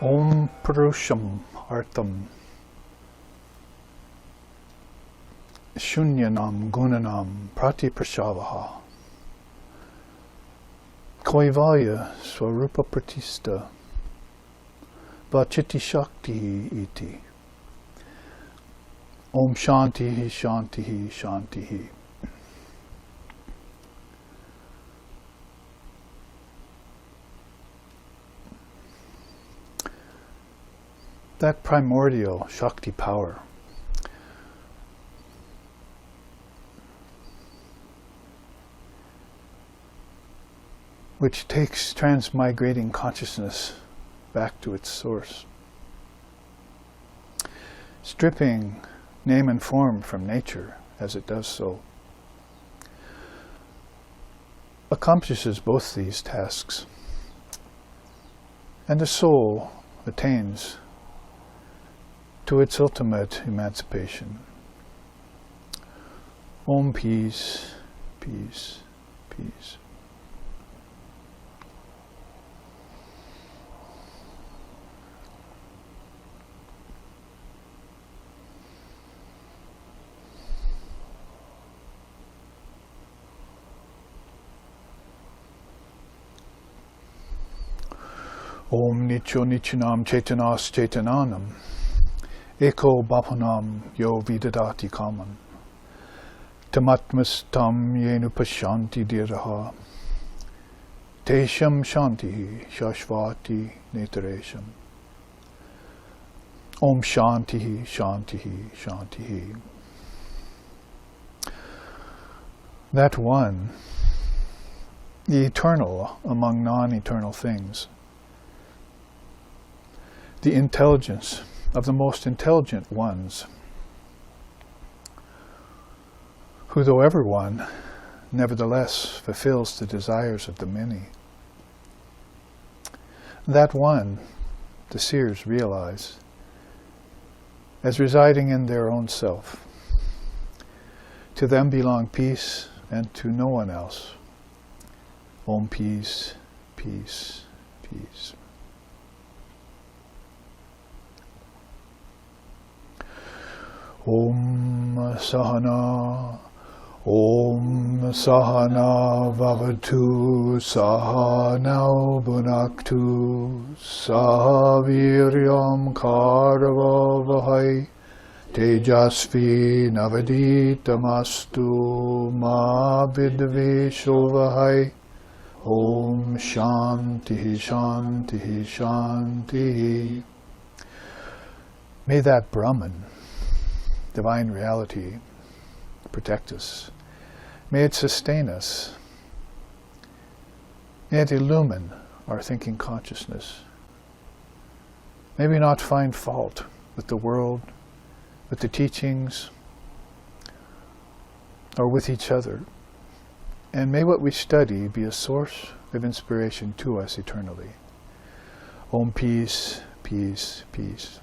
Om Purusham Artam Shunyanam Gunanam Pratiprashavaha Kaivalya Swarupa Pratista Vachiti Shakti Iti Om Shantihi Shantihi Shantihi. That primordial Shakti power which takes transmigrating consciousness back to its source, stripping name and form from nature as it does so, accomplishes both these tasks, and the soul attains to its ultimate emancipation. Om peace, peace, peace. Om Nicho Nichanam Chaitanas Chaitananam Eko Bapanam Yo Vidadati Kaman Tamatmas Tam Yenu Pashanti Diraha Tesham Shantihi Shashvati Netaresham. Om Shantihi Shantihi Shantihi. That one, the eternal among non-eternal things, the intelligence of the most intelligent ones, who, though ever one, nevertheless fulfills the desires of the many. That one, the seers realize, as residing in their own self. To them belong peace, and to no one else. Om peace, peace, peace. Om Sahana Vavatu Sahana Bhunaktu Sahaviryam Karavavahai Tejasvi Navaditamastu Ma Vidveshovahai. Om Shantihi Shantihi Shantihi. May that Brahman, divine reality, protect us. May it sustain us. May it illumine our thinking consciousness. May we not find fault with the world, with the teachings, or with each other. And may what we study be a source of inspiration to us eternally. Om peace, peace, peace.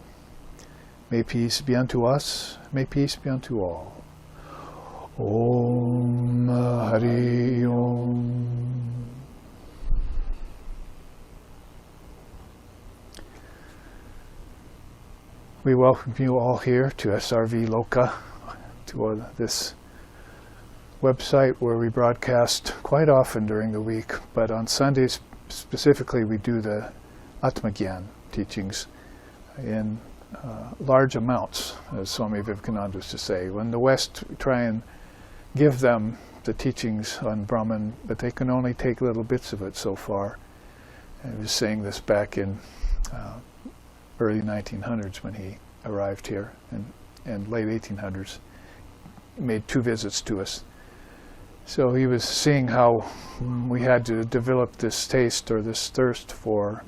May peace be unto us, may peace be unto all. Om Hari Om. We welcome you all here to SRV Loka, to this website where we broadcast quite often during the week, but on Sundays specifically we do the Atmagyan teachings in large amounts, as Swami Vivekananda used to say. When the West try and give them the teachings on Brahman, but they can only take little bits of it so far. And he was saying this back in early 1900s when he arrived here, and late 1800s. He made 2 visits to us. So he was seeing how we had to develop this taste or this thirst for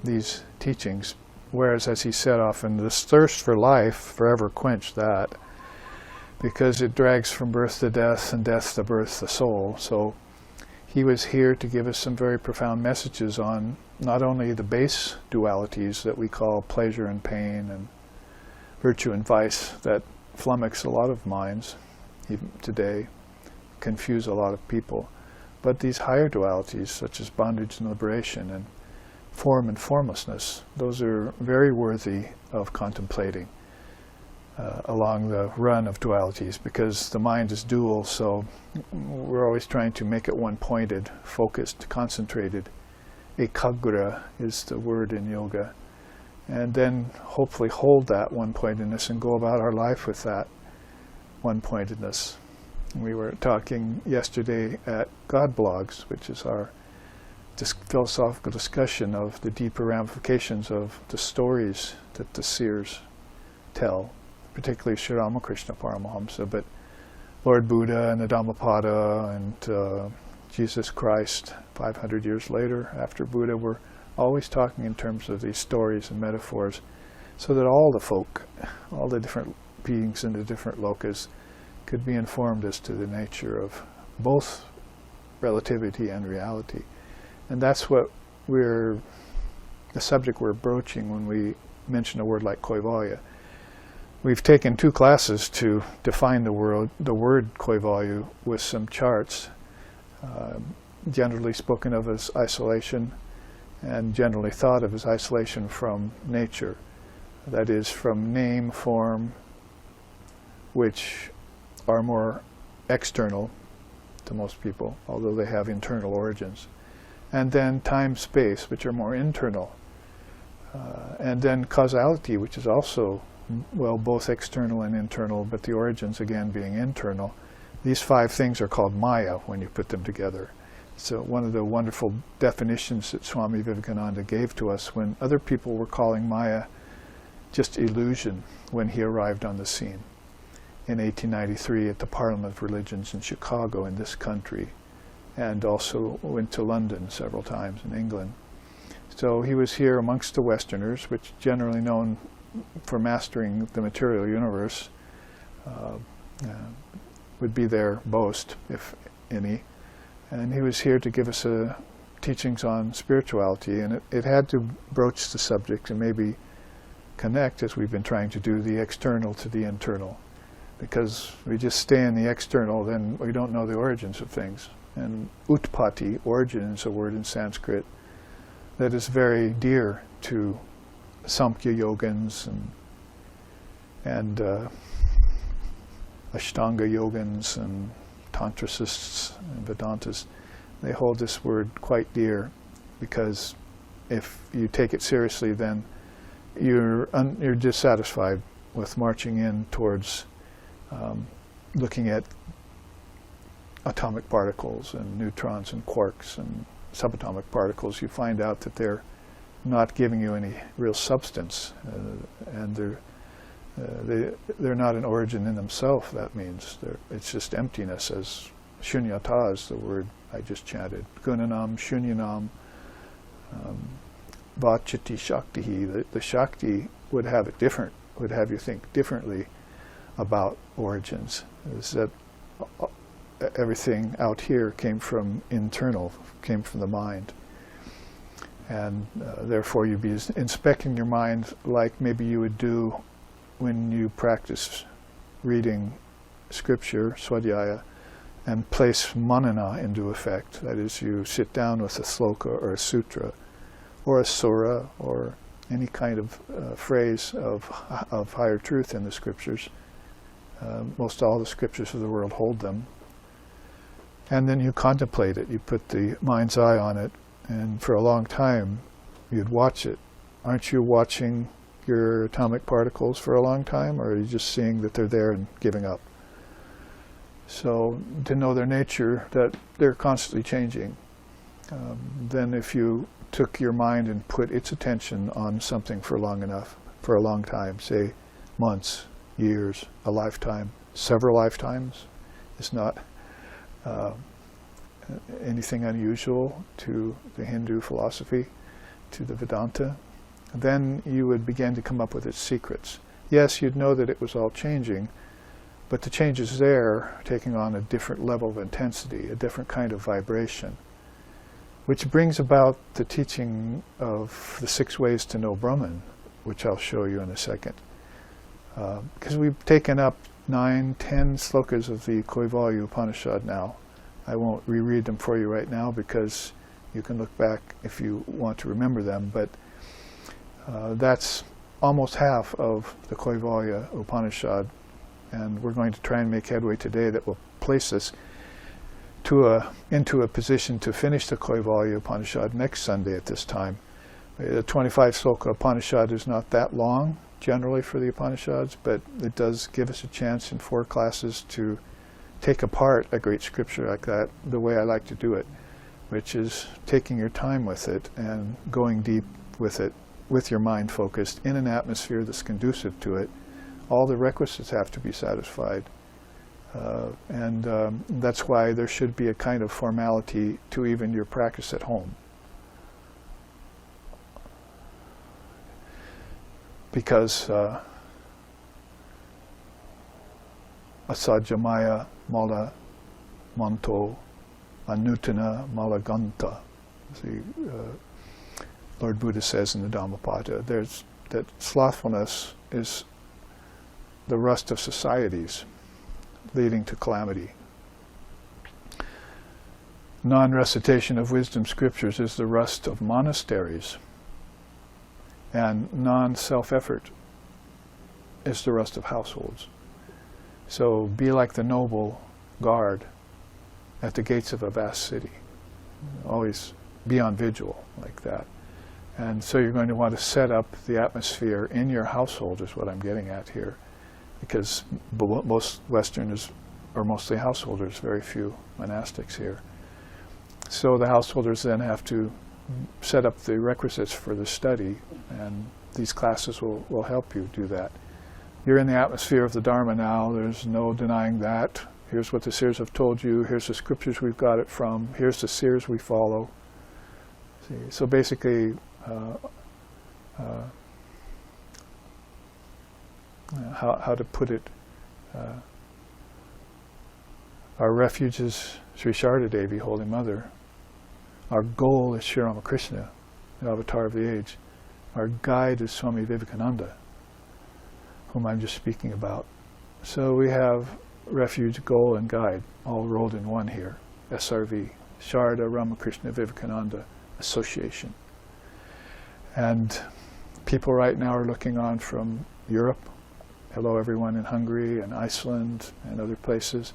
these teachings. Whereas, as he said often, this thirst for life, forever quench that, because it drags from birth to death and death to birth the soul. So he was here to give us some very profound messages on not only the base dualities that we call pleasure and pain and virtue and vice that flummox a lot of minds, even today, confuse a lot of people, but these higher dualities such as bondage and liberation, and form and formlessness. Those are very worthy of contemplating along the run of dualities, because the mind is dual, so we're always trying to make it one-pointed, focused, concentrated. Ekagra is the word in yoga. And then hopefully hold that one-pointedness and go about our life with that one-pointedness. We were talking yesterday at God Blogs, which is our philosophical discussion of the deeper ramifications of the stories that the seers tell, particularly Sri Ramakrishna Paramahamsa, but Lord Buddha and the Dhammapada and Jesus Christ 500 years later after Buddha were always talking in terms of these stories and metaphors, so that all the folk, all the different beings in the different lokas could be informed as to the nature of both relativity and reality. And that's what the subject we're broaching when we mention a word like Kaivalya. We've taken 2 classes to define the word Kaivalya with some charts, generally spoken of as isolation, and generally thought of as isolation from nature. That is, from name, form, which are more external to most people, although they have internal origins. And then time, space, which are more internal. And then causality, which is also, well, both external and internal, but the origins again being internal. These 5 things are called Maya when you put them together. So one of the wonderful definitions that Swami Vivekananda gave to us when other people were calling Maya just illusion when he arrived on the scene in 1893 at the Parliament of Religions in Chicago in this country, and also went to London several times in England. So he was here amongst the Westerners, which generally known for mastering the material universe, would be their boast, if any. And he was here to give us teachings on spirituality, and it had to broach the subject and maybe connect, as we've been trying to do, the external to the internal. Because we just stay in the external, then we don't know the origins of things. And utpatti, origin, is a word in Sanskrit that is very dear to Samkhya yogins and Ashtanga yogins and Tantricists and Vedantists. They hold this word quite dear, because if you take it seriously, then you're dissatisfied with marching in towards looking at atomic particles and neutrons and quarks and subatomic particles. You find out that they're not giving you any real substance, and they're not an origin in themselves. That means it's just emptiness, as shunyata is the word I just chanted. Gunanam, shunyanam, vachiti shaktihi. The Shakti would have it different, would have you think differently about origins. Is that everything out here came from internal, came from the mind. And therefore you'd be inspecting your mind like maybe you would do when you practice reading scripture, swadhyaya, and place manana into effect. That is, you sit down with a sloka or a sutra or a sura or any kind of phrase of higher truth in the scriptures. Most all the scriptures of the world hold them. And then you contemplate it. You put the mind's eye on it, and for a long time you'd watch it. Aren't you watching your atomic particles for a long time, or are you just seeing that they're there and giving up? So to know their nature, that they're constantly changing. Then if you took your mind and put its attention on something for long enough, for a long time, say months, years, a lifetime, several lifetimes, is not anything unusual to the Hindu philosophy, to the Vedanta, then you would begin to come up with its secrets. Yes, you'd know that it was all changing, but the changes there taking on a different level of intensity, a different kind of vibration, which brings about the teaching of the 6 ways to know Brahman, which I'll show you in a second. Because we've taken up 9, 10 slokas of the Kaivalya Upanishad now. I won't reread them for you right now because You can look back if you want to remember them, but that's almost half of the Kaivalya Upanishad, and we're going to try and make headway today that will place us into a position to finish the Kaivalya Upanishad next Sunday at this time. The 25 sloka Upanishad is not that long generally for the Upanishads, but it does give us a chance in 4 classes to take apart a great scripture like that the way I like to do it, which is taking your time with it and going deep with it, with your mind focused in an atmosphere that's conducive to it. All the requisites have to be satisfied. And that's why there should be a kind of formality to even your practice at home. Because asajamaya mala manto anutana malaganta. See, Lord Buddha says in the Dhammapada, that slothfulness is the rust of societies, leading to calamity. Non-recitation of wisdom scriptures is the rust of monasteries, and non-self-effort is the rust of households. So be like the noble guard at the gates of a vast city. Always be on vigil like that. And so you're going to want to set up the atmosphere in your household, is what I'm getting at here, because most Westerners are mostly householders, very few monastics here. So the householders then have to set up the requisites for the study, and these classes will help you do that. You're in the atmosphere of the Dharma now, there's no denying that. Here's what the seers have told you, here's the scriptures we've got it from, here's the seers we follow. See, so basically, how to put it, our refuge is Sri Sharda Devi, Holy Mother. Our goal is Sri Ramakrishna, the avatar of the age. Our guide is Swami Vivekananda, whom I'm just speaking about. So we have refuge, goal, and guide all rolled in one here. SRV, Sharda Ramakrishna Vivekananda Association. And people right now are looking on from Europe. Hello everyone in Hungary and Iceland and other places.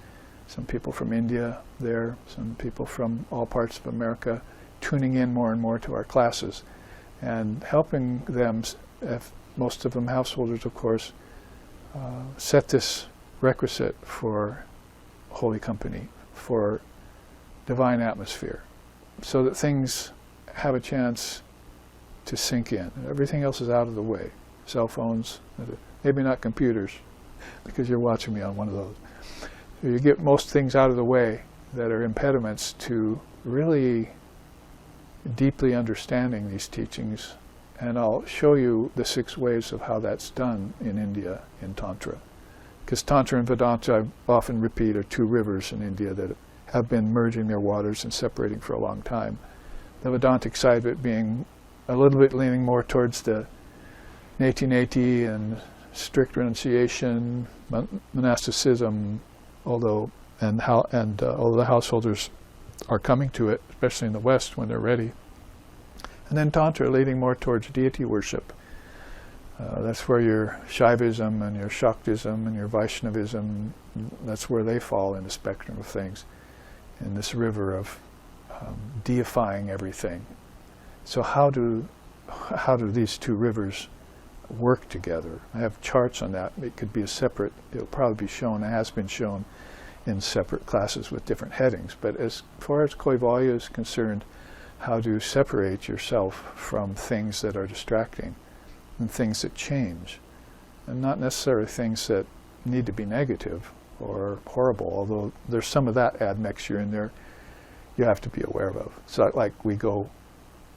Some people from India there, some people from all parts of America, tuning in more and more to our classes and helping them, most of them householders of course, set this requisite for holy company, for divine atmosphere, so that things have a chance to sink in. Everything else is out of the way. Cell phones, maybe not computers, because you're watching me on one of those. So you get most things out of the way that are impediments to really deeply understanding these teachings, and I'll show you the 6 ways of how that's done in India in Tantra. Because Tantra and Vedanta, I often repeat, are 2 rivers in India that have been merging their waters and separating for a long time. The Vedantic side of it being a little bit leaning more towards the neti and strict renunciation, monasticism, although the householders are coming to it, especially in the West when they're ready. And then Tantra leading more towards deity worship. That's where your Shaivism and your Shaktism and your Vaishnavism, that's where they fall in the spectrum of things, in this river of deifying everything. So how do these 2 rivers work together? I have charts on that. It could be a separate, it'll probably be shown, it has been shown in separate classes with different headings. But as far as Kaivalya is concerned, how to separate yourself from things that are distracting and things that change, and not necessarily things that need to be negative or horrible, although there's some of that admixture in there you have to be aware of. It's not like we go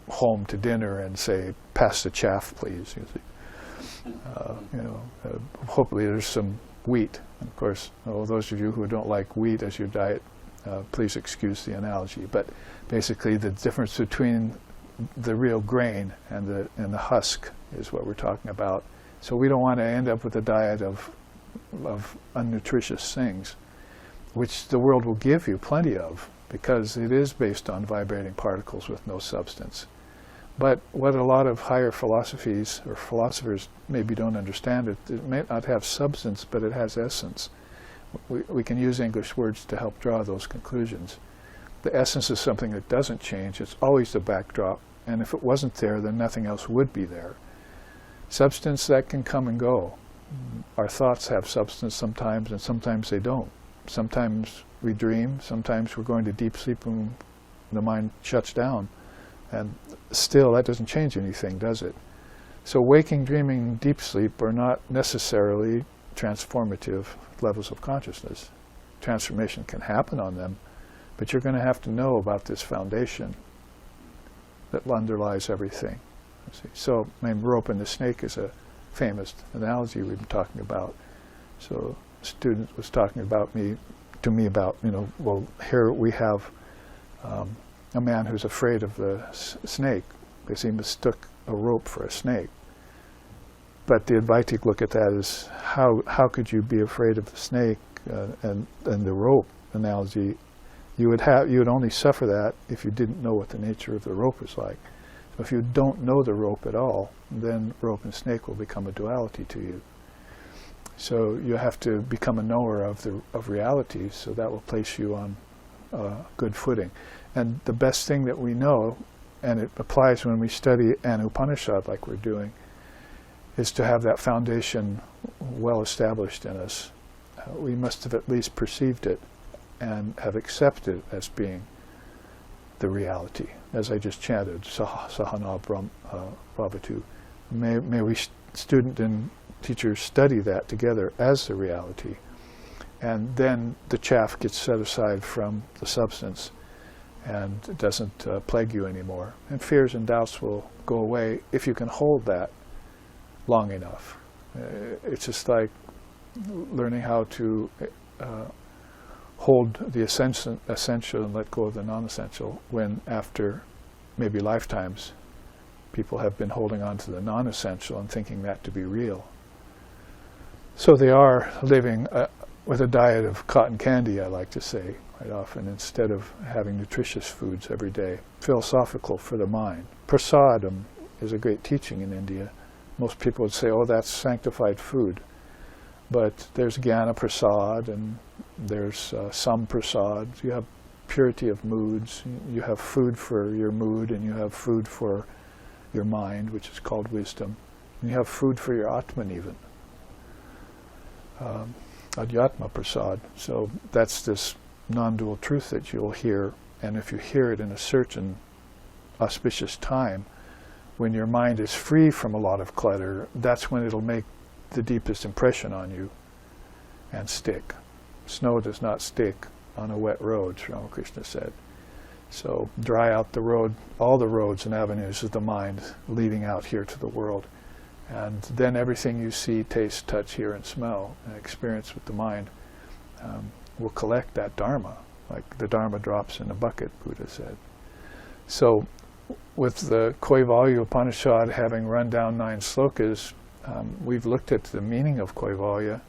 home to dinner and say, pass the chaff please. Hopefully there's some wheat. And of course, those of you who don't like wheat as your diet, please excuse the analogy. But basically the difference between the real grain and the husk is what we're talking about. So we don't want to end up with a diet of unnutritious things, which the world will give you plenty of, because it is based on vibrating particles with no substance. But what a lot of higher philosophies or philosophers maybe don't understand, it may not have substance, but it has essence. We can use English words to help draw those conclusions. The essence is something that doesn't change. It's always the backdrop, and if it wasn't there, then nothing else would be there. Substance, that can come and go. Our thoughts have substance sometimes, and sometimes they don't. Sometimes we dream, sometimes we're going to deep sleep and the mind shuts down. And still, that doesn't change anything, does it? So waking, dreaming, deep sleep are not necessarily transformative levels of consciousness. Transformation can happen on them, but you're going to have to know about this foundation that underlies everything. So, rope and the snake is a famous analogy we've been talking about. So, a student was talking to me about, well, here we have a man who's afraid of the snake because he mistook a rope for a snake. But the Advaitic look at that as how could you be afraid of the snake and the rope analogy? You would only suffer that if you didn't know what the nature of the rope was like. So if you don't know the rope at all, then rope and snake will become a duality to you. So you have to become a knower of reality, so that will place you on good footing. And the best thing that we know, and it applies when we study an Upanishad like we're doing, is to have that foundation well established in us. We must have at least perceived it and have accepted it as being the reality. As I just chanted, Sahana Bhavatu. May we student and teachers study that together as the reality. And then the chaff gets set aside from the substance and it doesn't plague you anymore. And fears and doubts will go away if you can hold that long enough. It's just like learning how to hold the essential and let go of the non-essential, when after maybe lifetimes people have been holding on to the non-essential and thinking that to be real. So they are living with a diet of cotton candy, I like to say quite often, instead of having nutritious foods every day. Philosophical for the mind. Prasadam is a great teaching in India. Most people would say, oh, that's sanctified food. But there's Jnana Prasad and there's Sam Prasad. You have purity of moods. You have food for your mood and you have food for your mind, which is called wisdom. And you have food for your Atman even. Adhyatma Prasad. So that's this non-dual truth that you'll hear. And if you hear it in a certain auspicious time, when your mind is free from a lot of clutter, that's when it'll make the deepest impression on you and stick. Snow does not stick on a wet road, Sri Ramakrishna said. So dry out the road, all the roads and avenues of the mind leading out here to the world. And then everything you see, taste, touch, hear, and smell, and experience with the mind will collect that Dharma, like the Dharma drops in a bucket, Buddha said. So with the Kaivalya Upanishad having run down 9 slokas, we've looked at the meaning of Kaivalya,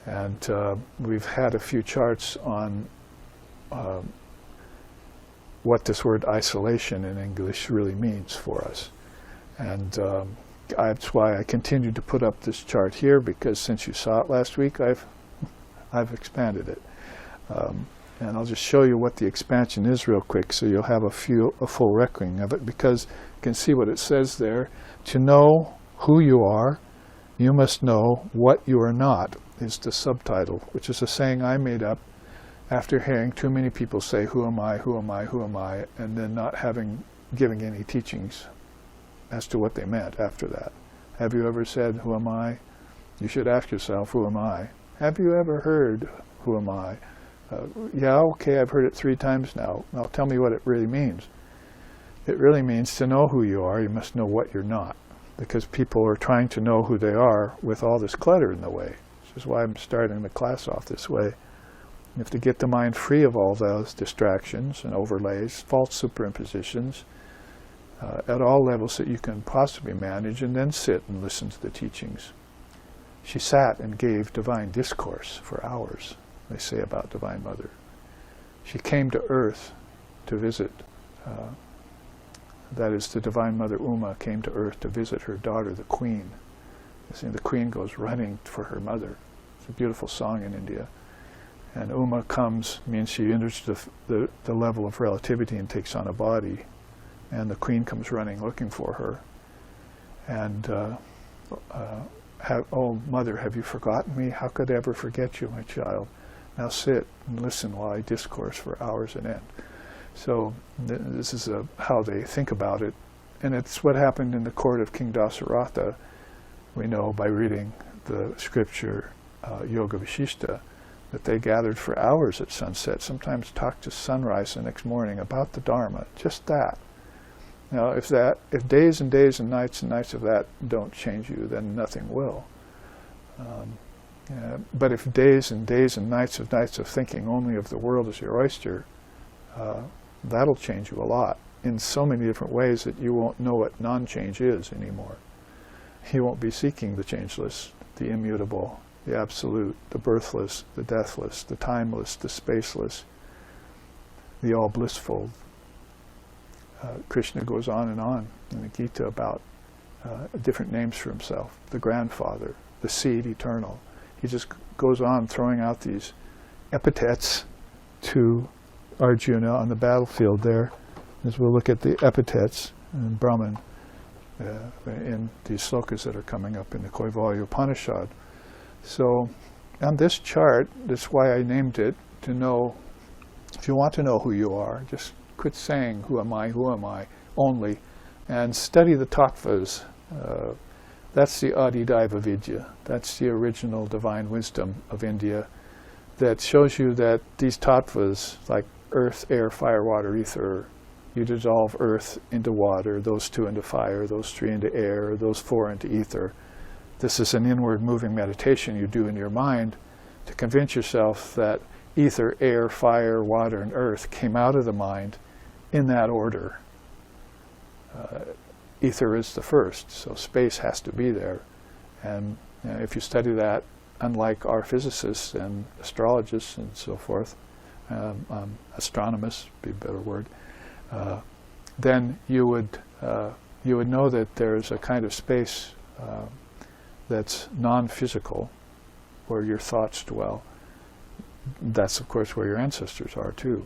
and we've had a few charts on what this word isolation in English really means for us. And that's why I continued to put up this chart here, because since you saw it last week, I've expanded it. And I'll just show you what the expansion is real quick, so you'll have a full reckoning of it, because you can see what it says there. To know who you are, you must know what you are not, is the subtitle, which is a saying I made up after hearing too many people say, who am I, who am I, who am I, and then not giving any teachings as to what they meant after that. Have you ever said, who am I? You should ask yourself, who am I? Have you ever heard, who am I? Yeah, okay, I've heard it 3 times now. Now tell me what it really means. It really means to know who you are, you must know what you're not. Because people are trying to know who they are with all this clutter in the way. This is why I'm starting the class off this way. You have to get the mind free of all those distractions and overlays, false superimpositions, at all levels that you can possibly manage, and then sit and listen to the teachings. She sat and gave divine discourse for hours, they say about Divine Mother. She came to earth to visit. That is, the Divine Mother Uma came to earth to visit her daughter, the Queen. You see, the Queen goes running for her mother. It's a beautiful song in India. And Uma comes, means she enters the level of relativity and takes on a body. And the Queen comes running looking for her. And, oh, Mother, have you forgotten me? How could I ever forget you, my child? Now sit and listen while I discourse for hours on end. So this is how they think about it. And it's what happened in the court of King Dasaratha. We know by reading the scripture, Yoga Vishishta, that they gathered for hours at sunset, sometimes talked to sunrise the next morning about the Dharma, just that. Now, if days and days and nights of that don't change you, then nothing will. But if days and days and nights of thinking only of the world as your oyster, that'll change you a lot in so many different ways that you won't know what non-change is anymore. You won't be seeking the changeless, the immutable, the absolute, the birthless, the deathless, the timeless, the spaceless, the all-blissful. Krishna goes on in the Gita about different names for himself. The grandfather, the seed eternal. He just goes on throwing out these epithets to Arjuna on the battlefield there, as we'll look at the epithets in Brahman in these slokas that are coming up in the Kaivalya Upanishad. So on this chart, that's why I named it, to know, if you want to know who you are, just quit saying, who am I, only, and study the tattvas. That's the Adidaiva Vidya. That's the original divine wisdom of India that shows you that these tattvas, like earth, air, fire, water, ether, you dissolve earth into water, those two into fire, those three into air, those four into ether. This is an inward moving meditation you do in your mind to convince yourself that ether, air, fire, water, and earth came out of the mind in that order. Ether is the first, so space has to be there. And if you study that, unlike our physicists and astrologists and so forth, astronomers would be a better word, then you would know that there's a kind of space that's non-physical, where your thoughts dwell. That's, of course, where your ancestors are, too.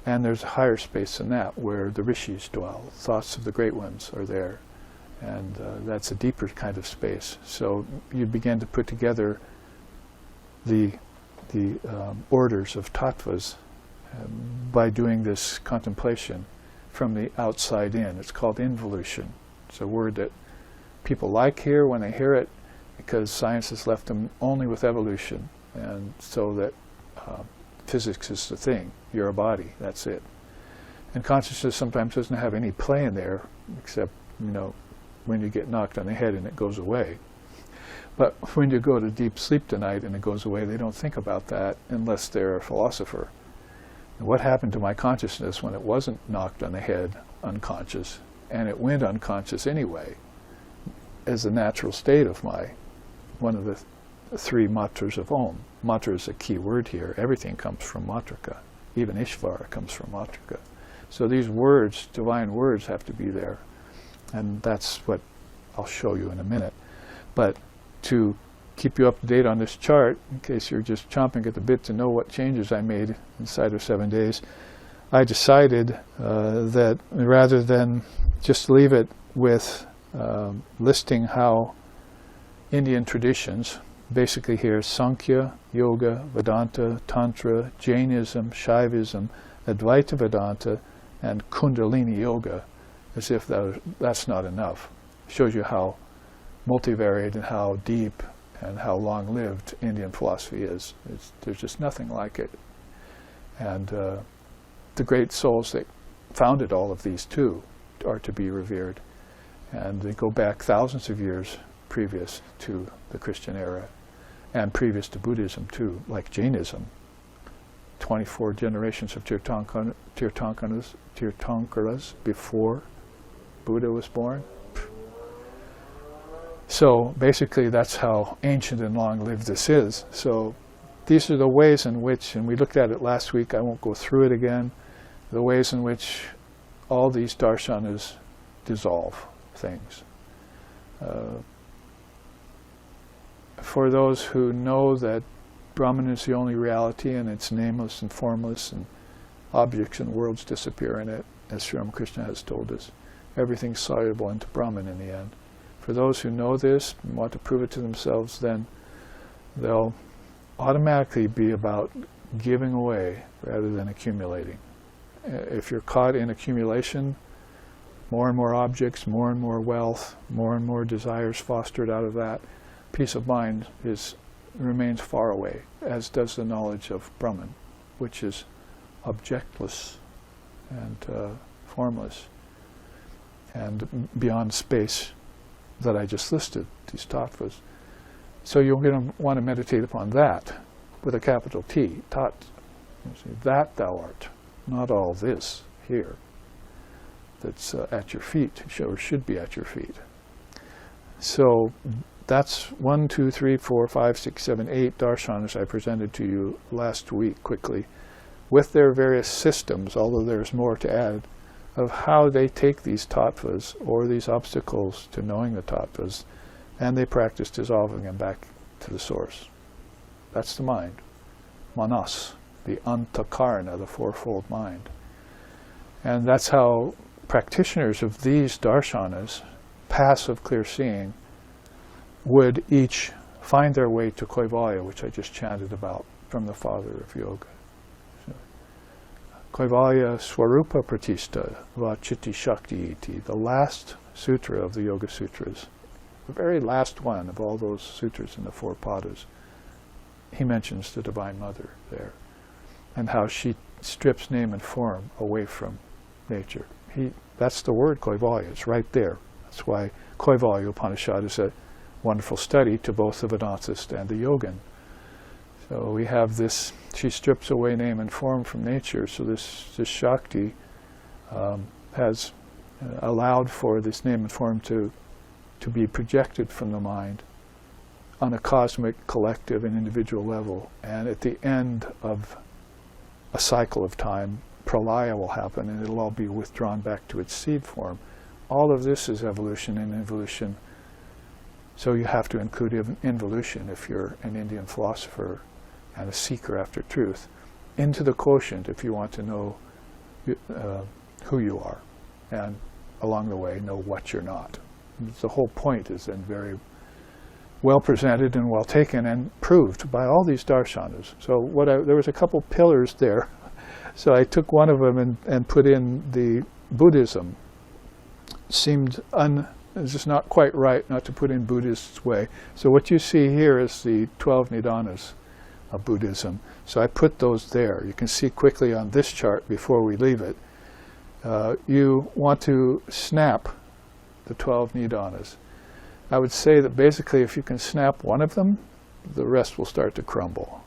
And there's a higher space than that, where the rishis dwell. Thoughts of the great ones are there. And that's a deeper kind of space. So you begin to put together the orders of tattvas by doing this contemplation from the outside in. It's called involution. It's a word that people like here when they hear it, because science has left them only with evolution, and so that physics is the thing. You're a body, that's it. And consciousness sometimes doesn't have any play in there, except, when you get knocked on the head and it goes away. But when you go to deep sleep tonight and it goes away, they don't think about that unless they're a philosopher. And what happened to my consciousness when it wasn't knocked on the head unconscious, and it went unconscious anyway, as a natural state of one of the three matras of Om. Matra is a key word here. Everything comes from matrika. Even Ishvara comes from matrika. So these words, divine words, have to be there. And that's what I'll show you in a minute. But to keep you up to date on this chart, in case you're just chomping at the bit to know what changes I made inside of 7 days, I decided that rather than just leave it with listing how Indian traditions, basically here Sankhya, Yoga, Vedanta, Tantra, Jainism, Shaivism, Advaita Vedanta, and Kundalini Yoga, as if that's not enough. Shows you how multivariate and how deep and how long-lived Indian philosophy is. There's just nothing like it. And the great souls that founded all of these too are to be revered. And they go back thousands of years previous to the Christian era, and previous to Buddhism too, like Jainism. 24 generations of Tirthankaras before Buddha was born. So basically that's how ancient and long-lived this is. So these are the ways in which, and we looked at it last week, I won't go through it again, the ways in which all these darshanas dissolve things. For those who know that Brahman is the only reality and it's nameless and formless and objects and worlds disappear in it, as Sri Ramakrishna has told us, everything's soluble into Brahman in the end. For those who know this and want to prove it to themselves, then they'll automatically be about giving away rather than accumulating. If you're caught in accumulation, more and more objects, more and more wealth, more and more desires fostered out of that, peace of mind remains far away, as does the knowledge of Brahman, which is objectless and formless and beyond space that I just listed, these tattvas. So you're going to want to meditate upon that with a capital T, tat. That thou art, not all this here that's at your feet, or should be at your feet. So that's 1, 2, 3, 4, 5, 6, 7, 8 darshanas I presented to you last week quickly, with their various systems, although there's more to add, of how they take these tattvas, or these obstacles to knowing the tattvas, and they practice dissolving them back to the source. That's the mind. Manas, the antakarna, the fourfold mind. And that's how practitioners of these darshanas, passive clear seeing, would each find their way to Kaivalya, which I just chanted about from the father of yoga. Kaivalya Swarupa Pratishta Vachiti Shakti Iti, the last sutra of the Yoga Sutras, the very last one of all those sutras in the 4 padas. He mentions the Divine Mother there, and how she strips name and form away from nature. That's the word Kaivalya, it's right there. That's why Kaivalya Upanishad is a wonderful study to both the Vedantist and the Yogin. So we have this, she strips away name and form from nature, so this Shakti has allowed for this name and form to be projected from the mind on a cosmic, collective, and individual level. And at the end of a cycle of time, pralaya will happen and it'll all be withdrawn back to its seed form. All of this is evolution and involution. So you have to include involution if you're an Indian philosopher and a seeker after truth, into the quotient if you want to know who you are, and along the way know what you're not. The whole point is then very well presented and well taken and proved by all these darshanas. So there was a couple pillars there, so I took one of them and put in the Buddhism. Seemed it's just not quite right not to put in Buddhist way. So what you see here is the 12 Nirdhanas of Buddhism. So I put those there. You can see quickly on this chart before we leave it. You want to snap the 12 Nirdhanas. I would say that basically if you can snap one of them, the rest will start to crumble.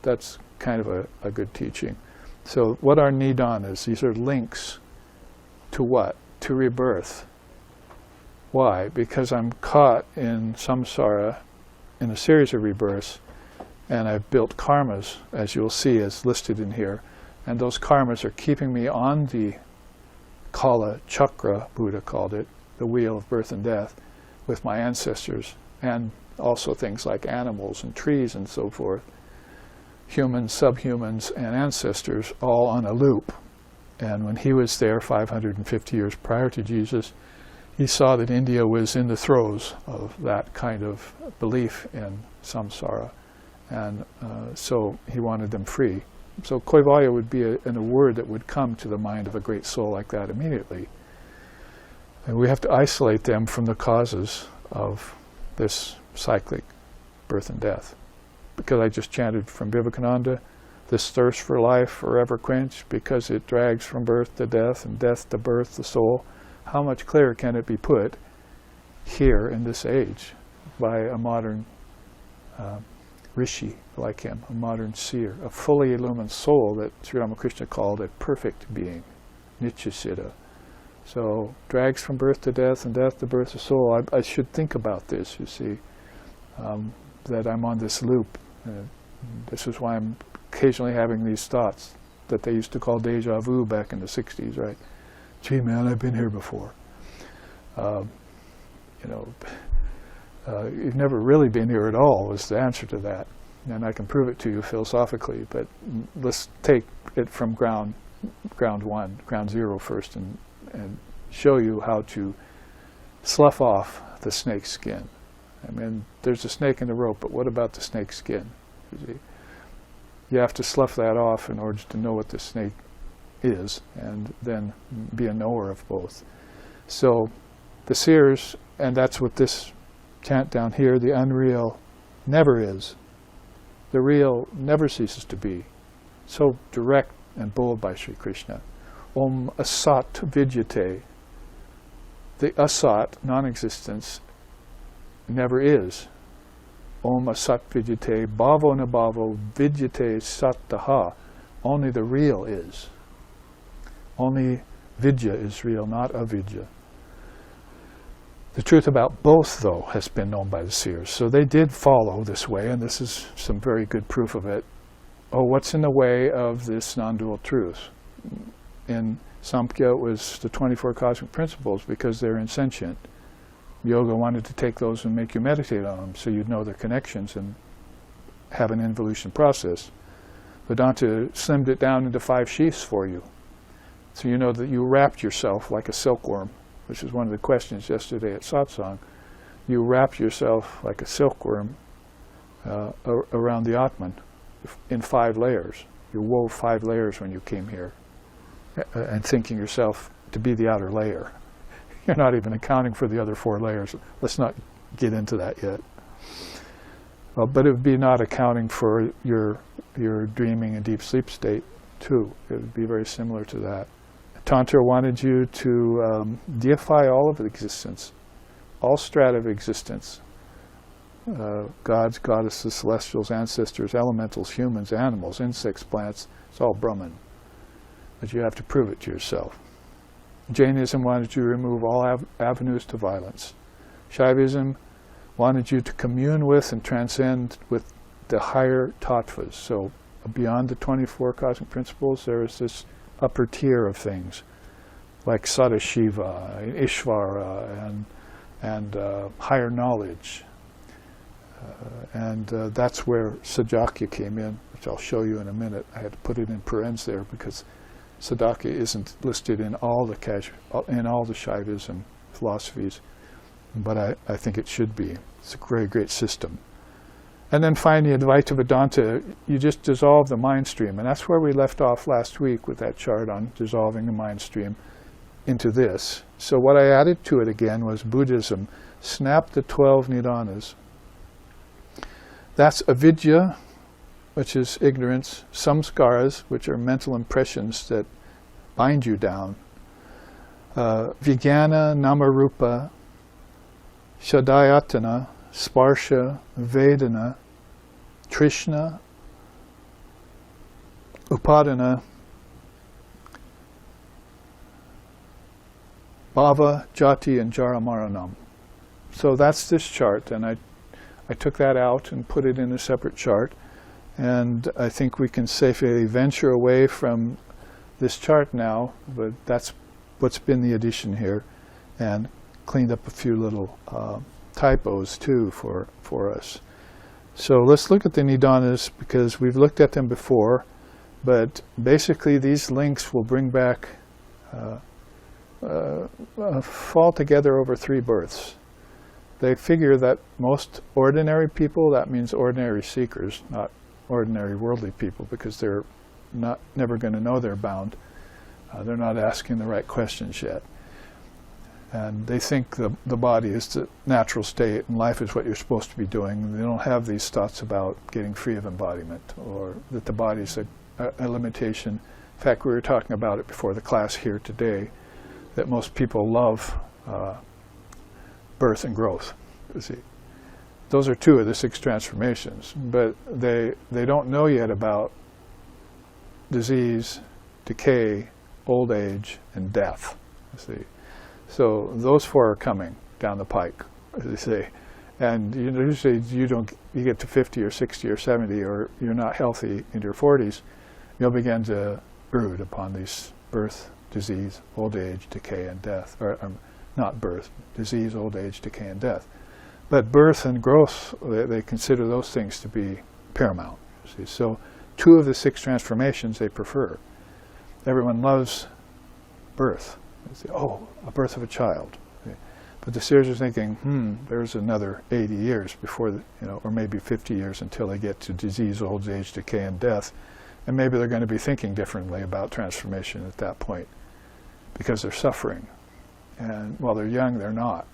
That's kind of a good teaching. So what are Nirdhanas? These are links to what? To rebirth. Why? Because I'm caught in samsara in a series of rebirths, and I've built karmas, as you'll see, as listed in here, and those karmas are keeping me on the Kala Chakra, Buddha called it, the wheel of birth and death, with my ancestors, and also things like animals and trees and so forth, humans, subhumans, and ancestors, all on a loop. And when he was there 550 years prior to Jesus, he saw that India was in the throes of that kind of belief in samsara, and so he wanted them free. So Kaivalya would be a word that would come to the mind of a great soul like that immediately. And we have to isolate them from the causes of this cyclic birth and death. Because I just chanted from Vivekananda, this thirst for life forever quenched, because it drags from birth to death and death to birth the soul. How much clearer can it be put here in this age by a modern rishi like him, a modern seer, a fully illumined soul that Sri Ramakrishna called a perfect being, Nityasiddha. So, drags from birth to death and death to birth to soul. I should think about this, you see, that I'm on this loop, This is why I'm occasionally having these thoughts that they used to call deja vu back in the 60s, right? Gee, man, I've been here before. You've never really been here at all is the answer to that. And I can prove it to you philosophically, but let's take it from ground zero first, and show you how to slough off the snake's skin. I mean, there's a snake in the rope, but what about the snake's skin? You have to slough that off in order to know what the snake is, and then be a knower of both. So the seers, and that's what this chant down here, the unreal never is. The real never ceases to be. So direct and bold by Sri Krishna. Om asat vidyate. The asat, non-existence, never is. Om asat vidyate, bhavo na bhavo, vidyate sattaha. Only the real is. Only vidya is real, not avidya. The truth about both, though, has been known by the seers. So they did follow this way, and this is some very good proof of it. Oh, what's in the way of this non-dual truth? In Samkhya, it was the 24 cosmic principles, because they're insentient. Yoga wanted to take those and make you meditate on them, so you'd know their connections and have an involution process. Vedanta slimmed it down into 5 sheaths for you. So you know that you wrapped yourself like a silkworm, which is one of the questions yesterday at satsang. You wrap yourself like a silkworm around the Atman in 5 layers. You wove 5 layers when you came here, and thinking yourself to be the outer layer. You're not even accounting for the other 4 layers. Let's not get into that yet. But it would be not accounting for your dreaming and deep sleep state too. It would be very similar to that. Tantra wanted you to deify all of existence, all strata of existence. Gods, goddesses, celestials, ancestors, elementals, humans, animals, insects, plants, it's all Brahman. But you have to prove it to yourself. Jainism wanted you to remove all avenues to violence. Shaivism wanted you to commune with and transcend with the higher tattvas. So beyond the 24 cosmic principles, there is this upper tier of things, like Sadashiva, Ishvara, and higher knowledge. That's where Sadakya came in, which I'll show you in a minute. I had to put it in parens there because Sadakya isn't listed in all the Shaivism philosophies, but I think it should be. It's a very great system. And then finally, Advaita Vedanta, you just dissolve the mind stream. And that's where we left off last week with that chart on dissolving the mind stream into this. So what I added to it again was Buddhism. Snap the 12 Nirdhanas. That's avidya, which is ignorance, samskaras, which are mental impressions that bind you down, vijnana, namarupa, shadayatana, sparsha, vedana, trishna, upadana, bhava, jati, and jaramaranam. So that's this chart, and I took that out and put it in a separate chart, and I think we can safely venture away from this chart now, but that's what's been the addition here, and cleaned up a few little typos too for us. So let's look at the Nirdhanas, because we've looked at them before, but basically these links will bring back fall together over 3 births. They figure that most ordinary people, that means ordinary seekers, not ordinary worldly people, because they're never going to know they're bound. They're not asking the right questions yet. And they think the body is the natural state and life is what you're supposed to be doing. They don't have these thoughts about getting free of embodiment, or that the body is a limitation. In fact, we were talking about it before the class here today, that most people love birth and growth. You see, those are 2 of the 6 transformations, but they don't know yet about disease, decay, old age, and death. You see, so those 4 are coming down the pike, as they say, And usually you get to 50 or 60 or 70, or you're not healthy in your 40s, you'll begin to brood upon these birth, disease, old age, decay, and death. Or not birth, disease, old age, decay, and death. But birth and growth, they consider those things to be paramount. See? So 2 of the 6 transformations they prefer. Everyone loves birth. They say, oh, a birth of a child. But the seers are thinking, there's another 80 years before, or maybe 50 years until they get to disease, old age, decay, and death. And maybe they're going to be thinking differently about transformation at that point because they're suffering. And while they're young, they're not.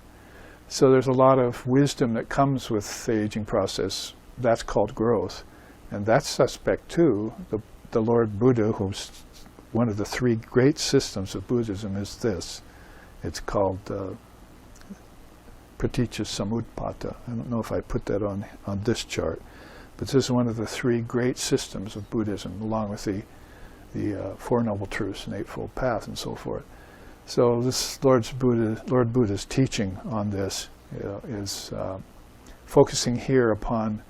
So there's a lot of wisdom that comes with the aging process. That's called growth. And that's suspect too. The Lord Buddha, who's one of the 3 great systems of Buddhism, is this. It's called Praticca Samutpata. I don't know if I put that on this chart, but this is one of the 3 great systems of Buddhism, along with the 4 Noble Truths and Eightfold Path and so forth. So this Lord Buddha's teaching on this is focusing here upon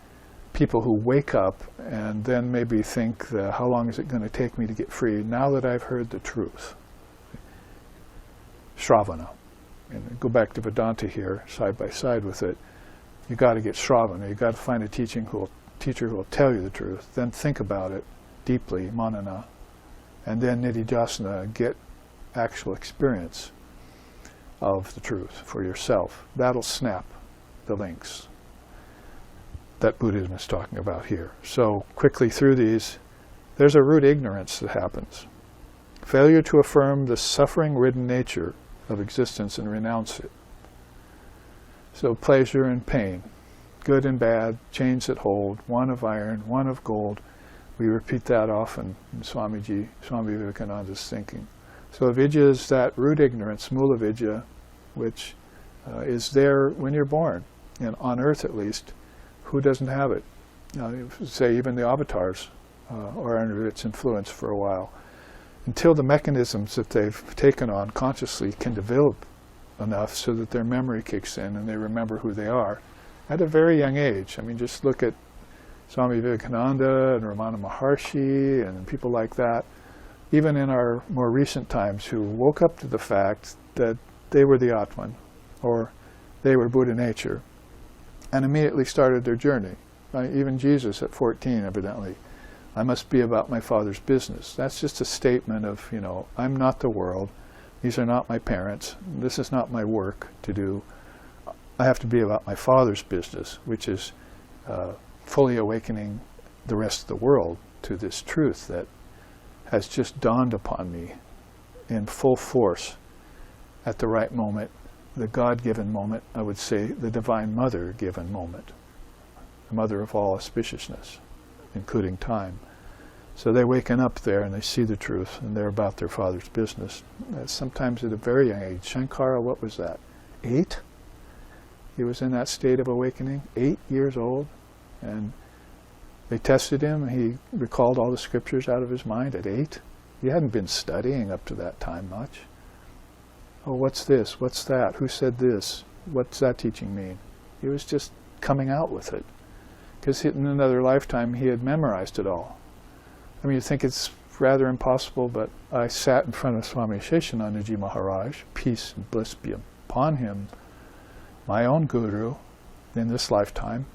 people who wake up and then maybe think, how long is it going to take me to get free now that I've heard the truth? Shravana. And go back to Vedanta here, side by side with it. You got to get Shravana. You got to find a teacher who will tell you the truth. Then think about it deeply, manana, and then nididhyasana, get actual experience of the truth for yourself. That'll snap the links that Buddhism is talking about here. So quickly through these, there's a root ignorance that happens. Failure to affirm the suffering-ridden nature of existence and renounce it. So pleasure and pain, good and bad, chains that hold, one of iron, one of gold. We repeat that often in Swami Vivekananda's thinking. So avidya is that root ignorance, mula vidya, which is there when you're born, and on earth at least. Who doesn't have it? Say even the avatars are under its influence for a while. Until the mechanisms that they've taken on consciously can develop enough so that their memory kicks in and they remember who they are at a very young age. I mean, just look at Swami Vivekananda and Ramana Maharshi and people like that, even in our more recent times, who woke up to the fact that they were the Atman, or they were Buddha nature, and immediately started their journey. Even Jesus at 14, evidently. I must be about my Father's business. That's just a statement of, I'm not the world. These are not my parents. This is not my work to do. I have to be about my Father's business, which is fully awakening the rest of the world to this truth that has just dawned upon me in full force at the right moment, the God-given moment, I would say the Divine Mother-given moment, the mother of all auspiciousness, including time. So they're waking up there and they see the truth and they're about their Father's business. Sometimes at a very young age. Shankara, what was that? 8? He was in that state of awakening, 8 years old, and they tested him and he recalled all the scriptures out of his mind at 8. He hadn't been studying up to that time much. Oh, what's this? What's that? Who said this? What's that teaching mean? He was just coming out with it. Because in another lifetime he had memorized it all. I mean, you think it's rather impossible, but I sat in front of Swami Sheshanandaji Maharaj, peace and bliss be upon him, my own guru in this lifetime,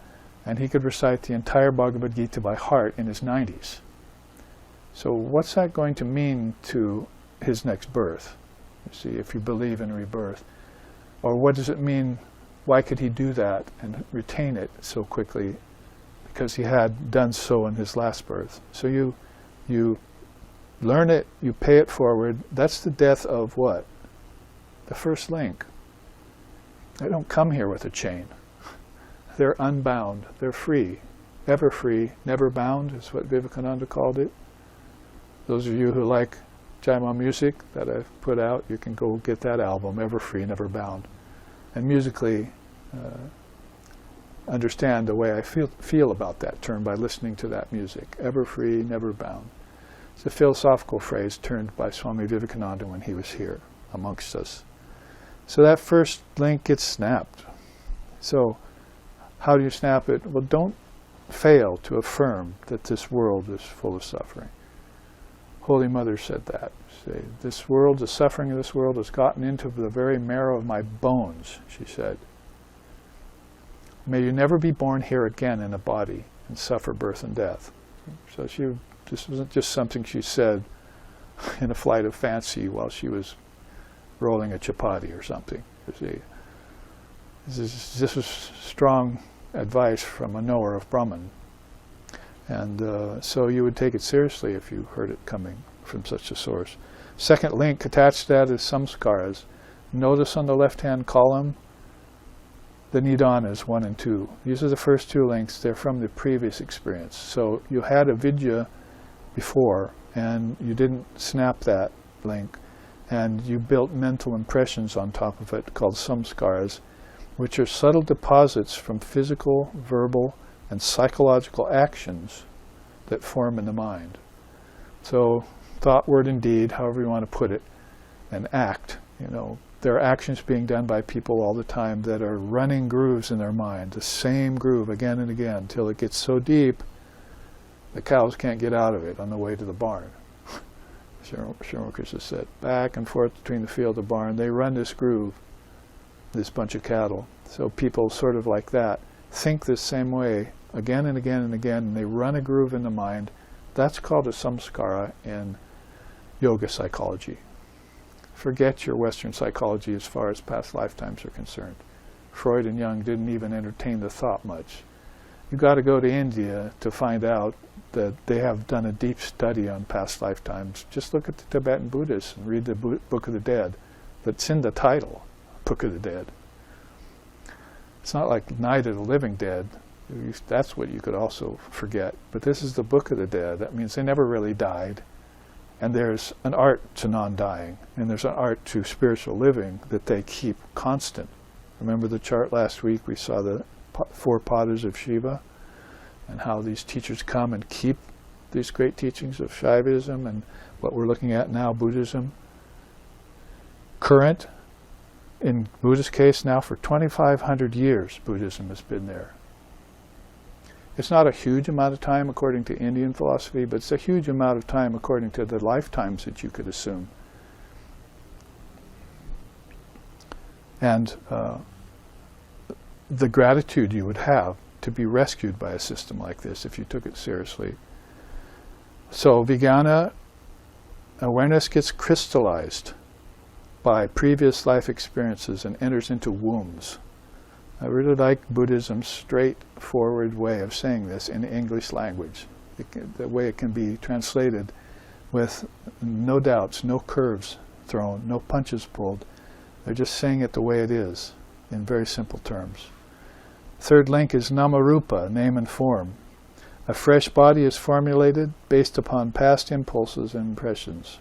and he could recite the entire Bhagavad Gita by heart in his 90s. So what's that going to mean to his next birth? You see, if you believe in rebirth. Or what does it mean, why could he do that and retain it so quickly? Because he had done so in his last birth. So you learn it, you pay it forward. That's the death of what? The first link. They don't come here with a chain. They're unbound. They're free. Ever free, never bound is what Vivekananda called it. Those of you who like Jaima music that I've put out, you can go get that album, Ever Free, Never Bound. And musically understand the way I feel about that term by listening to that music. Ever free, never bound. It's a philosophical phrase turned by Swami Vivekananda when he was here amongst us. So that first link gets snapped. So How do you snap it? Well, don't fail to affirm that this world is full of suffering. Holy Mother said that. Say, this world, the suffering of this world has gotten into the very marrow of my bones, she said. May you never be born here again in a body and suffer birth and death. So this wasn't just something she said in a flight of fancy while she was rolling a chapati or something. This was strong advice from a knower of Brahman. And so you would take it seriously if you heard it coming from such a source. Second link attached to that is samskaras. Notice on the left-hand column the Nirdhanas 1 and 2. These are the first two links. They're from the previous experience. So you had a vidya before, and you didn't snap that link, and you built mental impressions on top of it called samskaras, which are subtle deposits from physical, verbal, and psychological actions that form in the mind. So thought, word, and deed, however you want to put it, and act, there are actions being done by people all the time that are running grooves in their mind, the same groove again and again, till it gets so deep the cows can't get out of it on the way to the barn. Sri Krishna said, back and forth between the field and the barn, they run this groove, this bunch of cattle. So people sort of like that think this same way again and again and again, and they run a groove in the mind. That's called a samskara in yoga psychology. Forget your Western psychology as far as past lifetimes are concerned. Freud and Jung didn't even entertain the thought much. You've got to go to India to find out that they have done a deep study on past lifetimes. Just look at the Tibetan Buddhists and read the Book of the Dead. That's in the title, Book of the Dead. It's not like Night of the Living Dead. That's what you could also forget. But this is the Book of the Dead. That means they never really died. And there's an art to non-dying, and there's an art to spiritual living that they keep constant. Remember the chart last week? We saw the 4 potters of Shiva, and how these teachers come and keep these great teachings of Shaivism and what we're looking at now, Buddhism, current. In Buddhist case now for 2,500 years, Buddhism has been there. It's not a huge amount of time according to Indian philosophy, but it's a huge amount of time according to the lifetimes that you could assume. And the gratitude you would have to be rescued by a system like this if you took it seriously. So Vijnana awareness gets crystallized by previous life experiences and enters into wombs. I really like Buddhism's straightforward way of saying this in English language, the way it can be translated with no doubts, no curves thrown, no punches pulled. They're just saying it the way it is, in very simple terms. Third link is Namarupa, name and form. A fresh body is formulated based upon past impulses and impressions.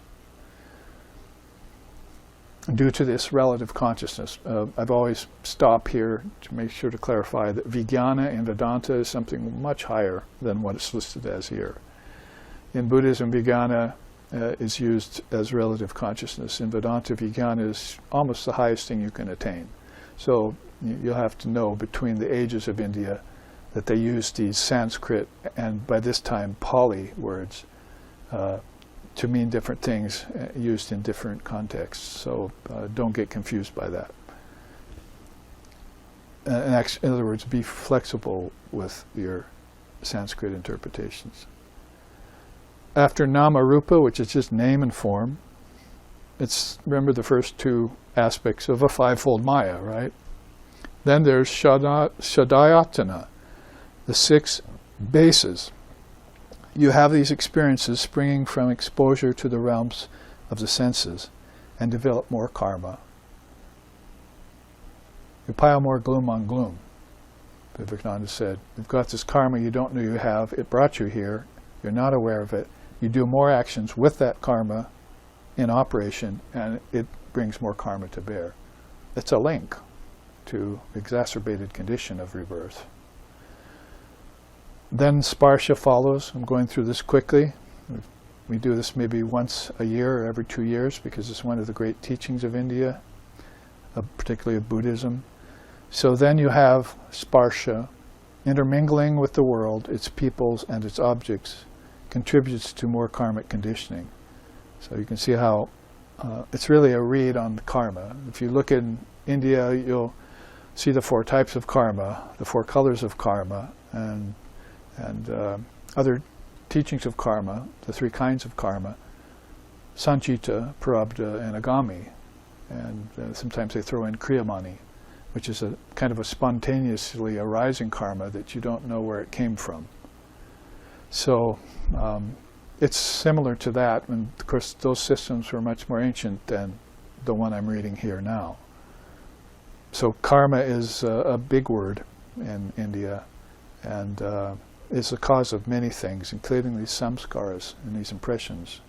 Due to this relative consciousness, I've always stopped here to make sure to clarify that Vijnana in Vedanta is something much higher than what it's listed as here. In Buddhism, Vijnana is used as relative consciousness. In Vedanta, Vijnana is almost the highest thing you can attain. So you'll have to know between the ages of India that they used these Sanskrit and by this time Pali words to mean different things used in different contexts. So don't get confused by that. In other words, be flexible with your Sanskrit interpretations. After Nama Rupa, which is just name and form, it's, remember the first two aspects of a fivefold Maya, right? Then there's Shadayatana, the 6 bases. You have these experiences springing from exposure to the realms of the senses and develop more karma. You pile more gloom on gloom. Vivekananda said, you've got this karma you don't know you have, it brought you here, you're not aware of it, you do more actions with that karma in operation and it brings more karma to bear. It's a link to exacerbated condition of rebirth. Then Sparsha follows. I'm going through this quickly. We do this maybe once a year or every 2 years because it's one of the great teachings of India, particularly of Buddhism. So then you have Sparsha, intermingling with the world, its peoples and its objects, contributes to more karmic conditioning. So you can see how it's really a read on the karma. If you look in India, you'll see the 4 types of karma, the 4 colors of karma, and other teachings of karma, the 3 kinds of karma, Sanchita, Prarabdha, and Agami. And sometimes they throw in Kriyamani, which is a kind of a spontaneously arising karma that you don't know where it came from. So it's similar to that, and of course those systems were much more ancient than the one I'm reading here now. So karma is a big word in India, and is the cause of many things, including these samskaras and these impressions.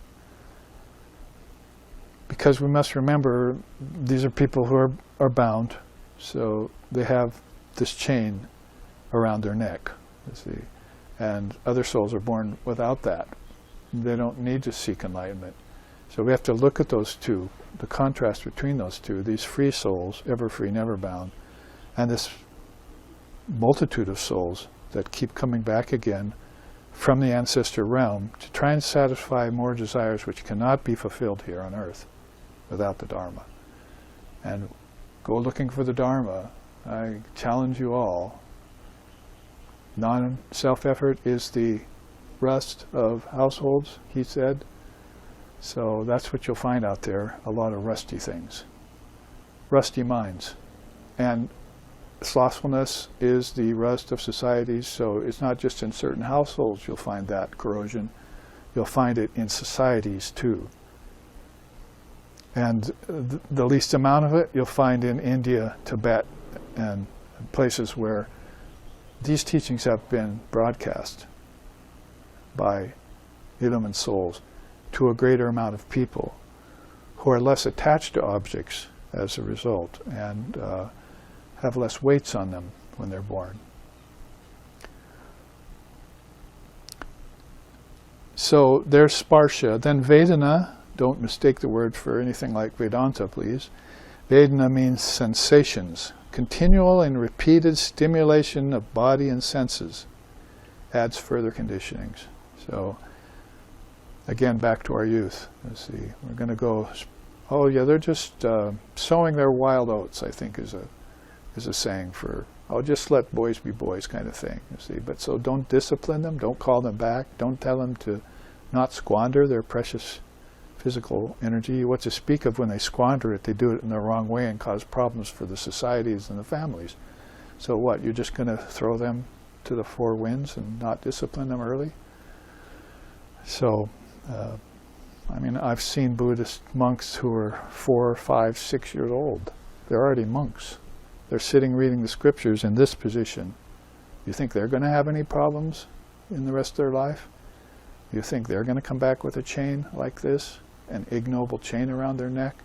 Because we must remember, these are people who are bound, so they have this chain around their neck, you see. And other souls are born without that. They don't need to seek enlightenment. So we have to look at those two, the contrast between those two, these free souls, ever free, never bound, and this multitude of souls that keep coming back again from the ancestor realm to try and satisfy more desires which cannot be fulfilled here on earth without the Dharma. And go looking for the Dharma. I challenge you all. Non-self-effort is the rust of households, he said. So that's what you'll find out there, a lot of rusty things. Rusty minds. And slothfulness is the rust of societies, so it's not just in certain households you'll find that corrosion. You'll find it in societies too. And the least amount of it you'll find in India, Tibet, and places where these teachings have been broadcast by illumined souls to a greater amount of people who are less attached to objects as a result, and have less weights on them when they're born. So there's Sparsha. Then Vedana, don't mistake the word for anything like Vedanta, please. Vedana means sensations. Continual and repeated stimulation of body and senses adds further conditionings. So, again, back to our youth. Let's see, we're going to go, oh yeah, they're just sowing their wild oats, I think is a saying for, oh, just let boys be boys kind of thing, you see. But so don't discipline them, don't call them back, don't tell them to not squander their precious physical energy. What to speak of when they squander it, they do it in the wrong way and cause problems for the societies and the families. So what, you're just going to throw them to the 4 winds and not discipline them early? So, I mean, I've seen Buddhist monks who are 4, 5, 6 years old. They're already monks. They're sitting reading the scriptures in this position. You think they're going to have any problems in the rest of their life? You think they're going to come back with a chain like this, an ignoble chain around their neck,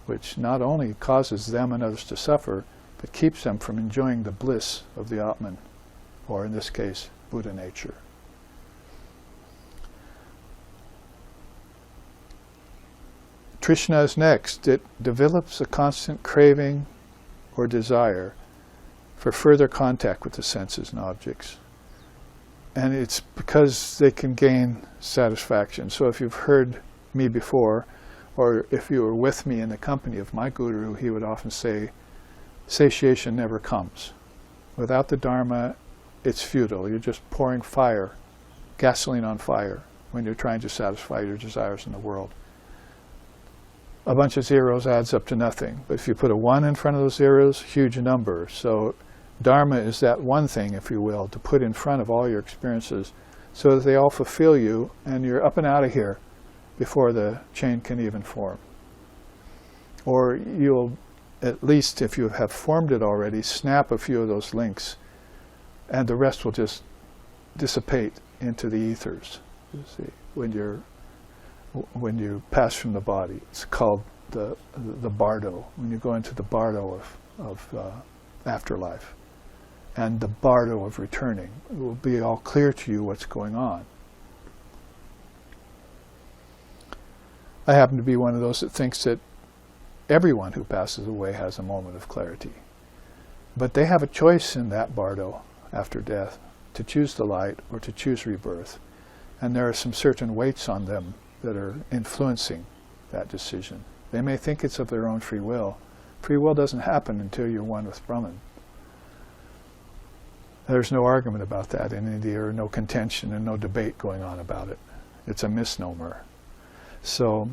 which not only causes them and others to suffer, but keeps them from enjoying the bliss of the Atman, or in this case, Buddha nature. Trishna is next. It develops a constant craving or desire for further contact with the senses and objects. And it's because they can gain satisfaction. So if you've heard me before, or if you were with me in the company of my guru, he would often say, satiation never comes. Without the Dharma, it's futile. You're just pouring fire, gasoline on fire, when you're trying to satisfy your desires in the world. A bunch of zeros adds up to nothing. But if you put a 1 in front of those zeros, huge number. So Dharma is that one thing, if you will, to put in front of all your experiences so that they all fulfill you and you're up and out of here before the chain can even form. Or you'll, at least if you have formed it already, snap a few of those links and the rest will just dissipate into the ethers, you see, when you pass from the body. It's called the Bardo, when you go into the Bardo of afterlife. And the Bardo of returning. It will be all clear to you what's going on. I happen to be one of those that thinks that everyone who passes away has a moment of clarity. But they have a choice in that Bardo. after death, to choose the light or to choose rebirth. And there are some certain weights on them that are influencing that decision. They may think it's of their own free will. Free will doesn't happen until you're one with Brahman. There's no argument about that in India, or no contention and no debate going on about it. It's a misnomer. So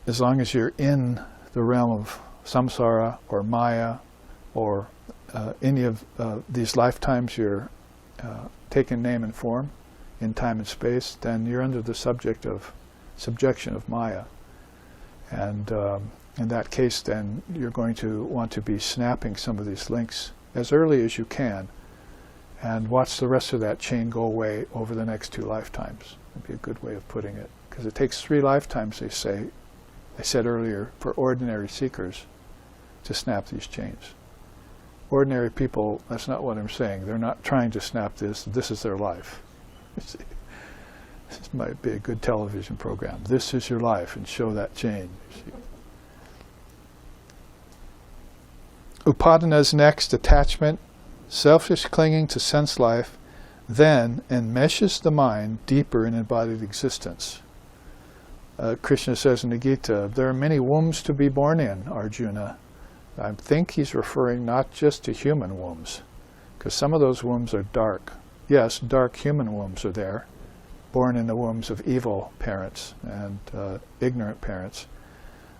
as long as you're in the realm of samsara or maya or any of these lifetimes you're taking name and form in time and space, then you're under the subjection of maya. And in that case, then you're going to want to be snapping some of these links as early as you can, and watch the rest of that chain go away over the next 2 lifetimes. Would be a good way of putting it, because it takes 3 lifetimes, they say. I said earlier, for ordinary seekers to snap these chains. Ordinary people, that's not what I'm saying. They're not trying to snap this. This is their life. This might be a good television program. This is your life, and show that chain. Upadana's next, attachment, selfish clinging to sense life, then enmeshes the mind deeper in embodied existence. Krishna says in the Gita, there are many wombs to be born in, Arjuna. I think he's referring not just to human wombs, because some of those wombs are dark. Yes, dark human wombs are there, born in the wombs of evil parents and ignorant parents,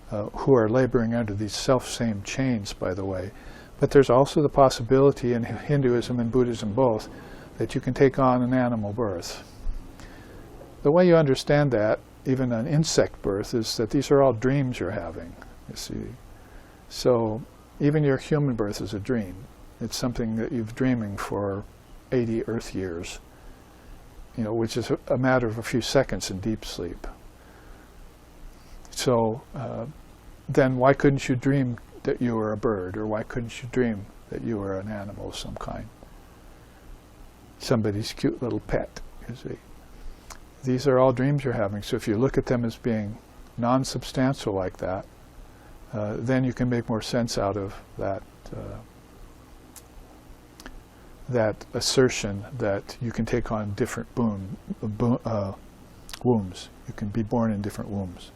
who are laboring under these self-same chains, by the way. But there's also the possibility in Hinduism and Buddhism both that you can take on an animal birth. The way you understand that, even an insect birth, is that these are all dreams you're having, you see. So even your human birth is a dream. It's something that you've dreaming for 80 Earth years, which is a matter of a few seconds in deep sleep. So then why couldn't you dream that you were a bird, or why couldn't you dream that you were an animal of some kind? Somebody's cute little pet, you see. These are all dreams you're having. So if you look at them as being non-substantial like that, then you can make more sense out of that that assertion that you can take on different wombs. You can be born in different wombs.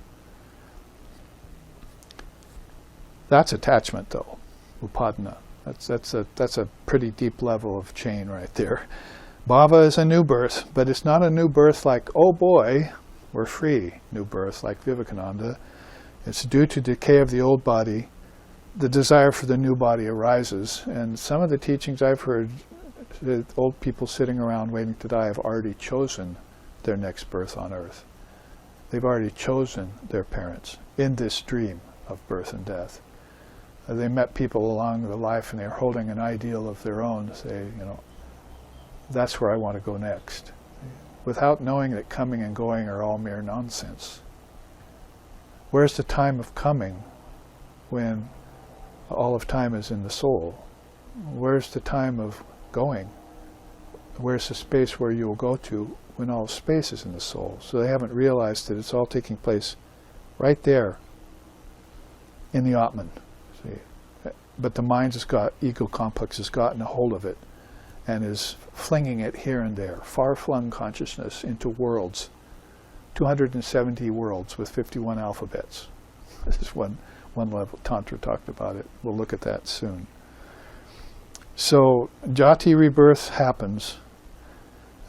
That's attachment, though, upadana. That's a pretty deep level of chain right there. Bhava is a new birth, but it's not a new birth like, oh boy, we're free, new birth like Vivekananda. It's due to decay of the old body. The desire for the new body arises, and some of the teachings I've heard, the old people sitting around waiting to die have already chosen their next birth on earth. They've already chosen their parents in this dream of birth and death. They met people along the life and they're holding an ideal of their own to say, that's where I want to go next, without knowing that coming and going are all mere nonsense. Where's the time of coming when all of time is in the soul? Where's the time of going? Where's the space where you will go to when all space is in the soul? So they haven't realized that it's all taking place right there in the Atman. See? But the mind ego complex has gotten a hold of it and is flinging it here and there, far-flung consciousness into worlds, 270 worlds with 51 alphabets. This is one level. Tantra talked about it. We'll look at that soon. So jati rebirth happens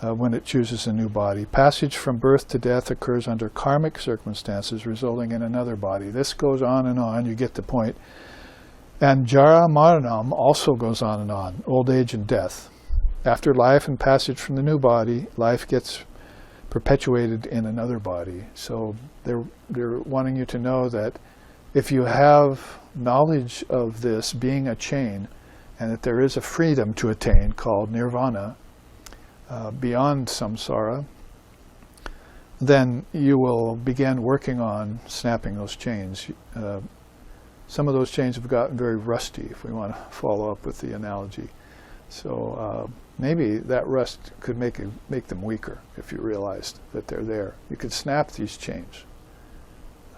when it chooses a new body. Passage from birth to death occurs under karmic circumstances, resulting in another body. This goes on and on. You get the point. And jara maranam also goes on and on, old age and death. After life and passage from the new body, life gets perpetuated in another body. So they're wanting you to know that if you have knowledge of this being a chain, and that there is a freedom to attain called nirvana, beyond samsara, then you will begin working on snapping those chains. Some of those chains have gotten very rusty, if we want to follow up with the analogy. So maybe that rust could make them weaker if you realized that they're there. You could snap these chains.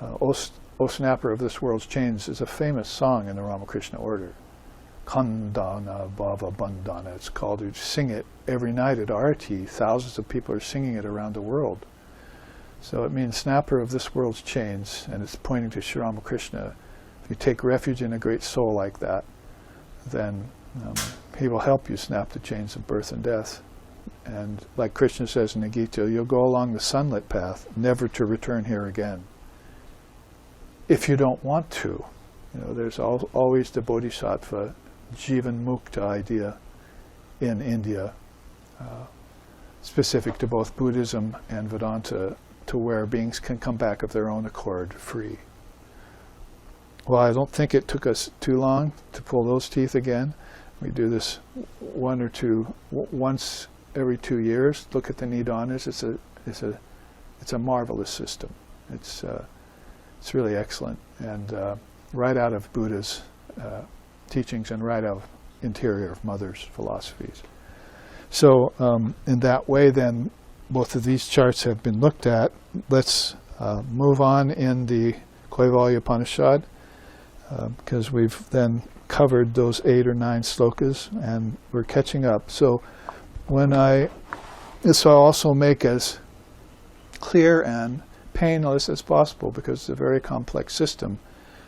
O Snapper of this world's chains is a famous song in the Ramakrishna order. Khandana Bhava Bandhana, it's called. You sing it every night at Arati. Thousands of people are singing it around the world. So it means snapper of this world's chains, and it's pointing to Sri Ramakrishna. If you take refuge in a great soul like that, then he will help you snap the chains of birth and death. And like Krishna says in the Gita, you'll go along the sunlit path, never to return here again. If you don't want to. There's always the Bodhisattva Jivan Mukta idea in India, specific to both Buddhism and Vedanta, to where beings can come back of their own accord, free. Well, I don't think it took us too long to pull those teeth again. We do this once every 2 years. Look at the Nirdhanas. It's a marvelous system. It's really excellent, and right out of Buddha's teachings and right out of interior of Mother's philosophies. So in that way, then, both of these charts have been looked at. Let's move on in the Kaivalya Upanishad, because we've then covered those 8 or 9 slokas, and we're catching up. So this I'll also make as clear and painless as possible, because it's a very complex system.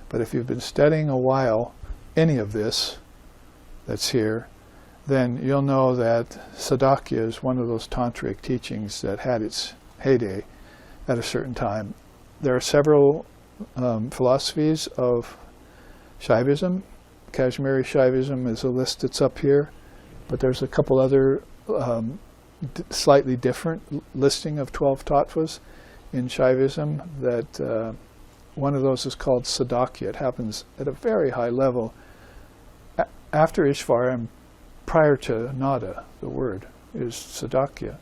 But if you've been studying a while any of this that's here, then you'll know that Sadakya is one of those tantric teachings that had its heyday at a certain time. There are several philosophies of Shaivism. Kashmiri Shaivism is a list that's up here, but there's a couple other slightly different listing of 12 tattvas in Shaivism. That one of those is called Sadakya. It happens at a very high level after Ishvara and prior to Nada. The word is Sadakya,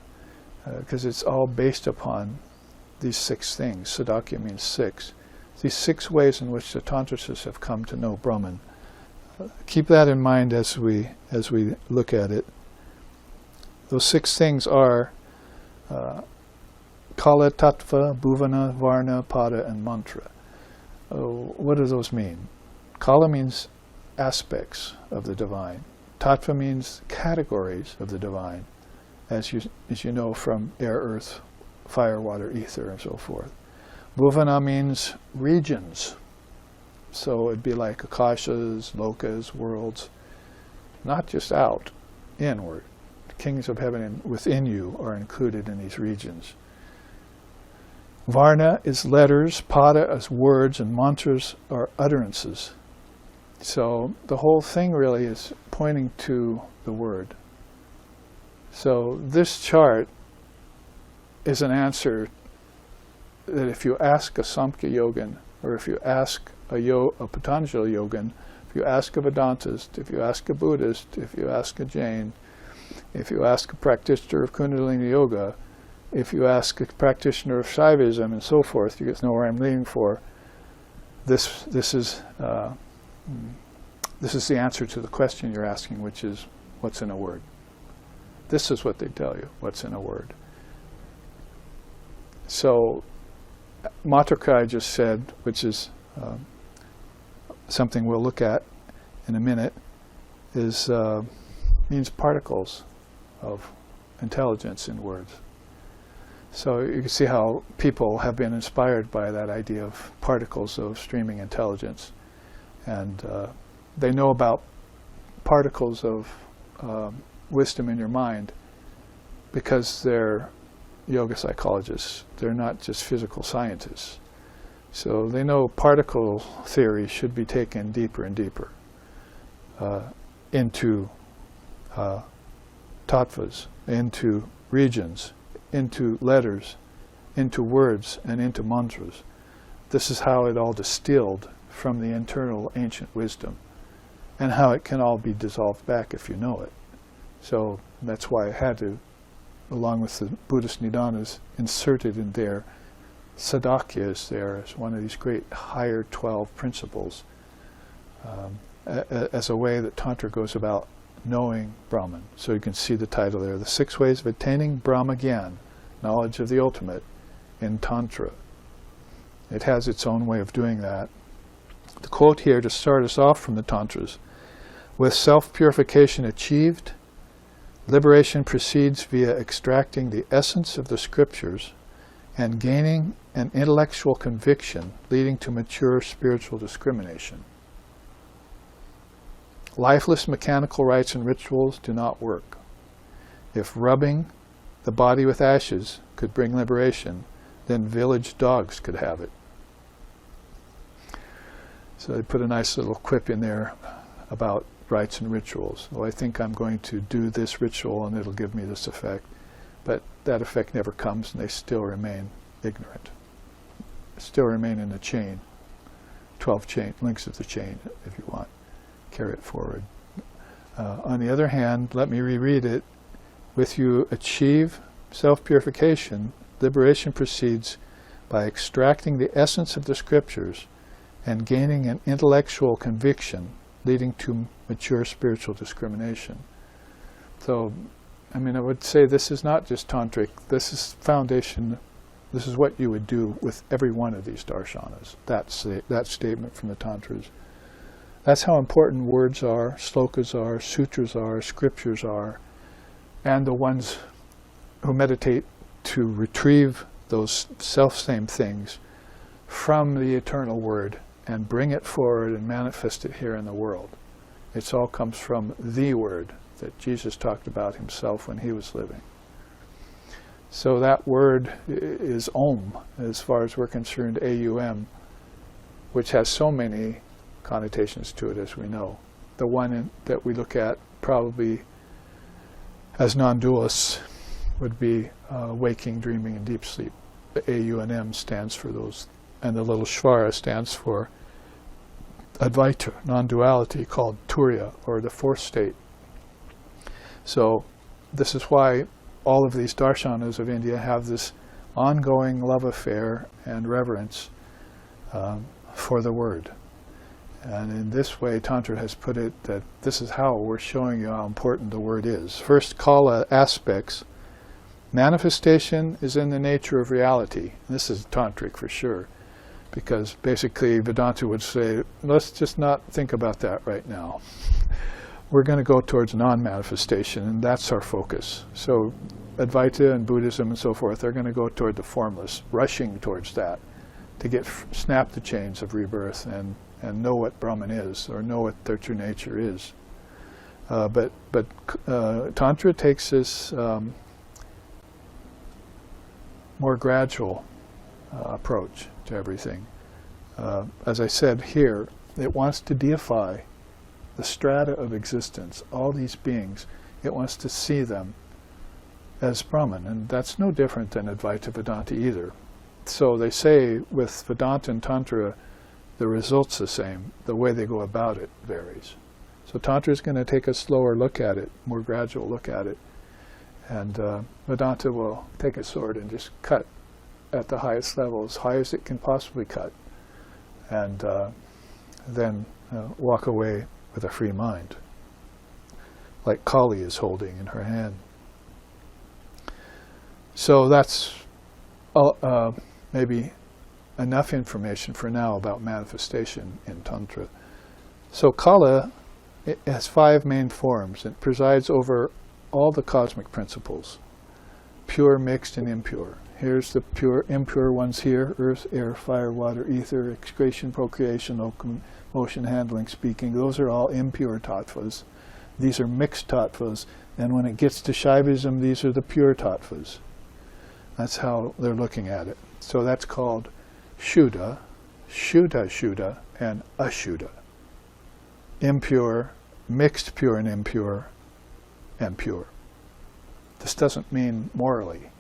because it's all based upon these 6 things. Sadakya means 6. These 6 ways in which the Tantrists have come to know Brahman. Keep that in mind as we look at it. Those 6 things are Kala, Tattva, Bhuvana, Varna, Pada, and Mantra. What do those mean? Kala means aspects of the divine. Tattva means categories of the divine, as you know from air, earth, fire, water, ether, and so forth. Bhuvana means regions. So it'd be like akashas, lokas, worlds, not just out, inward. The kings of heaven within you are included in these regions. Varna is letters, pada is words, and mantras are utterances. So the whole thing really is pointing to the word. So this chart is an answer that if you ask a Samkhya Yogin, or if you ask a Patanjali Yogin, if you ask a Vedantist, if you ask a Buddhist, if you ask a Jain, if you ask a practitioner of Kundalini Yoga, if you ask a practitioner of Shaivism and so forth, you get to know where I'm leading for. This is the answer to the question you're asking, which is, what's in a word? This is what they tell you, what's in a word. So, Matakai just said, which is something we'll look at in a minute, means particles of intelligence in words. So you can see how people have been inspired by that idea of particles of streaming intelligence. And they know about particles of wisdom in your mind because they're yoga psychologists. They're not just physical scientists. So they know particle theory should be taken deeper and deeper into tattvas, into regions, into letters, into words, and into mantras. This is how it all distilled from the internal ancient wisdom, and how it can all be dissolved back if you know it. So that's why I had to, along with the Buddhist Nirdhanas, inserted in there, Sadakya is there as one of these great higher 12 principles, as a way that Tantra goes about knowing Brahman. So you can see the title there, The 6 Ways of Attaining Brahma Gyan, Knowledge of the Ultimate in Tantra. It has its own way of doing that. The quote here to start us off from the Tantras, With self-purification achieved, liberation proceeds via extracting the essence of the scriptures and gaining an intellectual conviction leading to mature spiritual discrimination. Lifeless mechanical rites and rituals do not work. If rubbing the body with ashes could bring liberation, then village dogs could have it. So they put a nice little quip in there about rites and rituals. Well, I think I'm going to do this ritual and it'll give me this effect. But that effect never comes and they still remain ignorant. Still remain in the chain. 12 links of the chain, if you want. Carry it forward. On the other hand, let me reread it. With you achieve self-purification, liberation proceeds by extracting the essence of the scriptures and gaining an intellectual conviction leading to mature spiritual discrimination. So, I mean, I would say this is not just tantric, this is foundation, this is what you would do with every one of these darshanas, that statement from the tantras. That's how important words are, slokas are, sutras are, scriptures are, and the ones who meditate to retrieve those self-same things from the eternal word and bring it forward and manifest it here in the world. It all comes from the word that Jesus talked about himself when he was living. So that word is Om, as far as we're concerned, A-U-M, which has so many connotations to it, as we know. The one that we look at probably as non-dualists would be waking, dreaming, and deep sleep. The A-U and M stands for those, and the little shvara stands for Advaita, non-duality, called Turiya, or the fourth state. So this is why all of these darshanas of India have this ongoing love affair and reverence for the word. And in this way, Tantra has put it that this is how we're showing you how important the word is. First, kala aspects. Manifestation is in the nature of reality. This is tantric for sure, because basically Vedanta would say, let's just not think about that right now. We're going to go towards non-manifestation, and that's our focus. So Advaita and Buddhism and so forth, they're going to go toward the formless, rushing towards that to snap the chains of rebirth and know what Brahman is, or know what their true nature is. But Tantra takes this more gradual approach to everything. As I said here, it wants to deify the strata of existence, all these beings. It wants to see them as Brahman, and that's no different than Advaita Vedanta either. So they say with Vedanta and Tantra, the result's the same. The way they go about it varies. So Tantra is going to take a slower look at it, more gradual look at it. And Vedanta will take a sword and just cut at the highest level, as high as it can possibly cut. And then walk away with a free mind, like Kali is holding in her hand. So that's maybe enough information for now about manifestation in Tantra. So Kala, it has 5 main forms. It presides over all the cosmic principles, pure, mixed, and impure. Here's the pure, impure ones here: earth, air, fire, water, ether, excretion, procreation, motion, handling, speaking. Those are all impure tattvas. These are mixed tattvas. And when it gets to Shaivism, these are the pure tattvas. That's how they're looking at it. So that's called Shuddha, Shuddha, and Ashuddha. Impure, mixed pure and impure, and pure. This doesn't mean morally,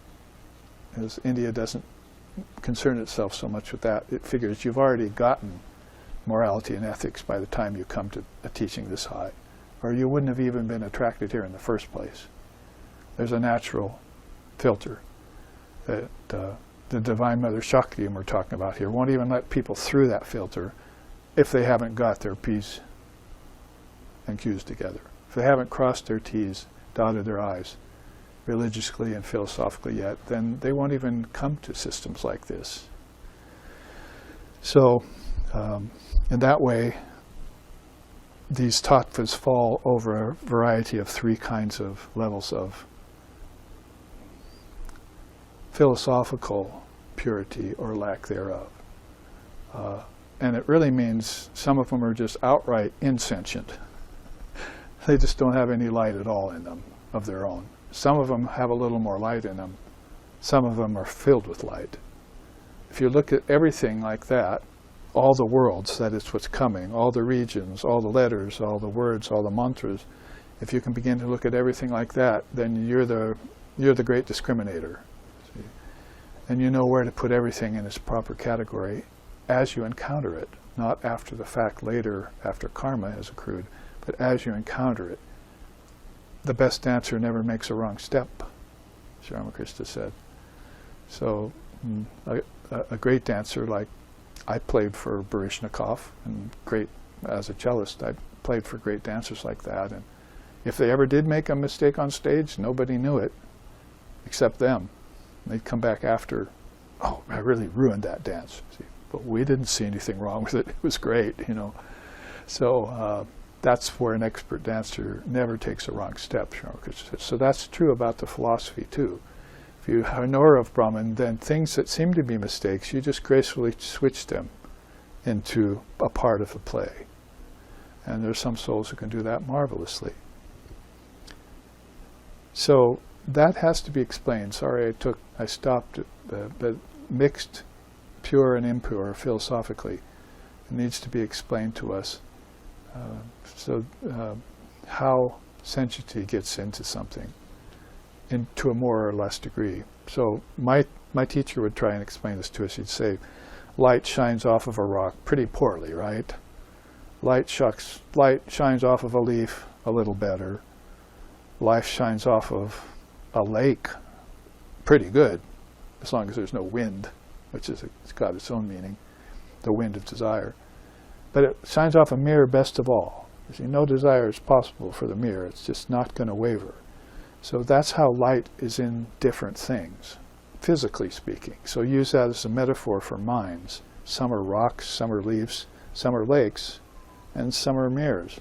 as India doesn't concern itself so much with that. It figures you've already gotten morality and ethics by the time you come to a teaching this high, or you wouldn't have even been attracted here in the first place. There's a natural filter that the Divine Mother Shakti we're talking about here won't even let people through that filter if they haven't got their P's and Q's together. If they haven't crossed their T's, dotted their I's religiously and philosophically yet, then they won't even come to systems like this. So in that way, these tattvas fall over a variety of three kinds of levels of philosophical purity or lack thereof. And it really means some of them are just outright insentient. They just don't have any light at all in them of their own. Some of them have a little more light in them. Some of them are filled with light. If you look at everything like that, all the worlds, that is what's coming, all the regions, all the letters, all the words, all the mantras, if you can begin to look at everything like that, then you're the great discriminator. See? And you know where to put everything in its proper category as you encounter it, not after the fact later, after karma has accrued, but as you encounter it. The best dancer never makes a wrong step, Sri Ramakrishna said. So a great dancer, like I played for Baryshnikov, and great as a cellist, I played for great dancers like that. And if they ever did make a mistake on stage, nobody knew it except them. They'd come back after, oh, I really ruined that dance. See? But we didn't see anything wrong with it. It was great, you know. So that's where an expert dancer never takes a wrong step. So that's true about the philosophy too. If you are knower of Brahman, then things that seem to be mistakes, you just gracefully switch them into a part of the play. And there's some souls who can do that marvelously. So that has to be explained. Sorry, I stopped at the mixed, pure and impure philosophically. It needs to be explained to us. How sentiency gets into something, to a more or less degree. So my teacher would try and explain this to us. He'd say, light shines off of a rock pretty poorly, right? Light shines off of a leaf a little better. Light shines off of a lake pretty good, as long as there's no wind, which is it's got its own meaning, the wind of desire. But it shines off a mirror best of all. You see, no desire is possible for the mirror. It's just not going to waver. So that's how light is in different things, physically speaking. So use that as a metaphor for minds. Some are rocks, some are leaves, some are lakes, and some are mirrors.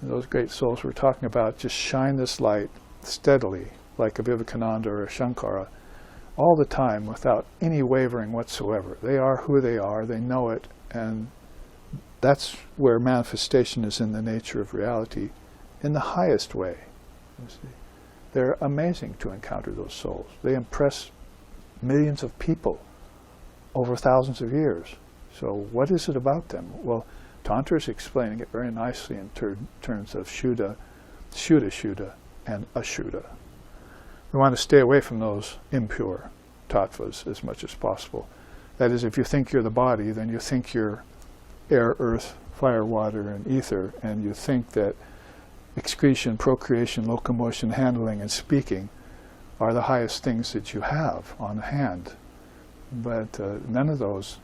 And those great souls we're talking about just shine this light steadily, like a Vivekananda or a Shankara, all the time without any wavering whatsoever. They are who they are, they know it, and that's where manifestation is in the nature of reality in the highest way. You see. They're amazing to encounter those souls. They impress millions of people over thousands of years. So what is it about them? Well, Tantra is explaining it very nicely in terms of Shuddha, and Ashuddha. We want to stay away from those impure tattvas as much as possible. That is, if you think you're the body, then you think you're air, earth, fire, water, and ether, and you think that excretion, procreation, locomotion, handling, and speaking are the highest things that you have on hand. But none of those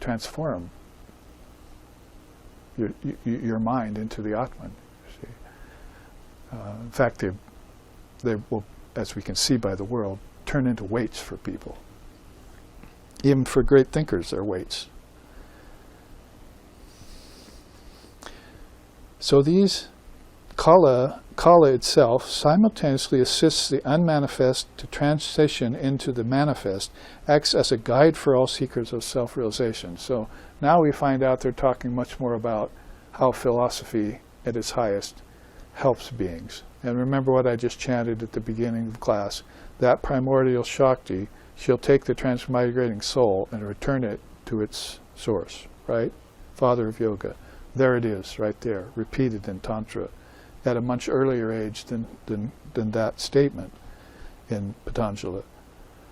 transform your mind into the Atman. You see. In fact, they will, as we can see by the world, turn into weights for people. Even for great thinkers, they're weights. So these Kala itself simultaneously assists the unmanifest to transition into the manifest, acts as a guide for all seekers of self-realization. So now we find out they're talking much more about how philosophy at its highest helps beings. And remember what I just chanted at the beginning of class, that primordial Shakti, she'll take the transmigrating soul and return it to its source, right? Father of yoga. There it is, right there, repeated in Tantra at a much earlier age than that statement in Patanjali.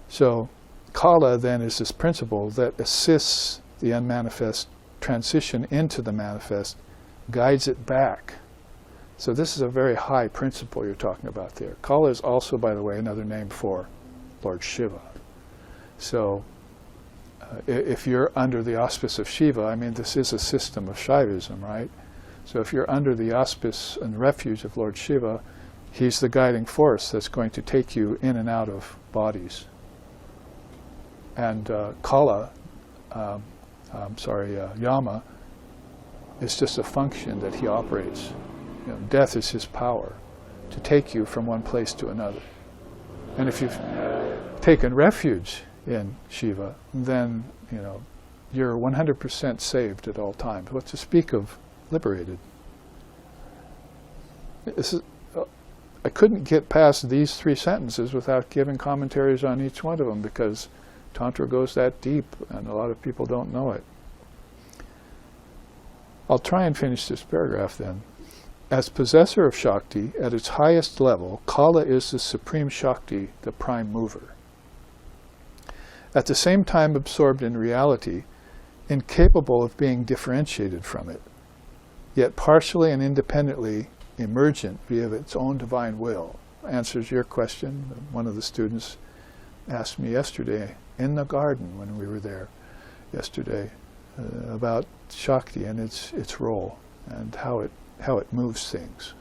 So Kala then is this principle that assists the unmanifest transition into the manifest, guides it back. So this is a very high principle you're talking about there. Kala is also, by the way, another name for Lord Shiva. So if you're under the auspice of Shiva, I mean, this is a system of Shaivism, right? So if you're under the auspice and refuge of Lord Shiva, he's the guiding force that's going to take you in and out of bodies. And Yama, It's just a function that he operates. Death is his power to take you from one place to another. And if you've taken refuge in Shiva, then you're 100% saved at all times. What to speak of liberated? I couldn't get past these 3 sentences without giving commentaries on each one of them, because Tantra goes that deep and a lot of people don't know it. I'll try and finish this paragraph then. As possessor of Shakti, at its highest level, Kala is the supreme Shakti, the prime mover. At the same time absorbed in reality, incapable of being differentiated from it, yet partially and independently emergent via its own divine will. Answers your question. One of the students asked me yesterday in the garden when we were there yesterday about Shakti and its role and how it moves things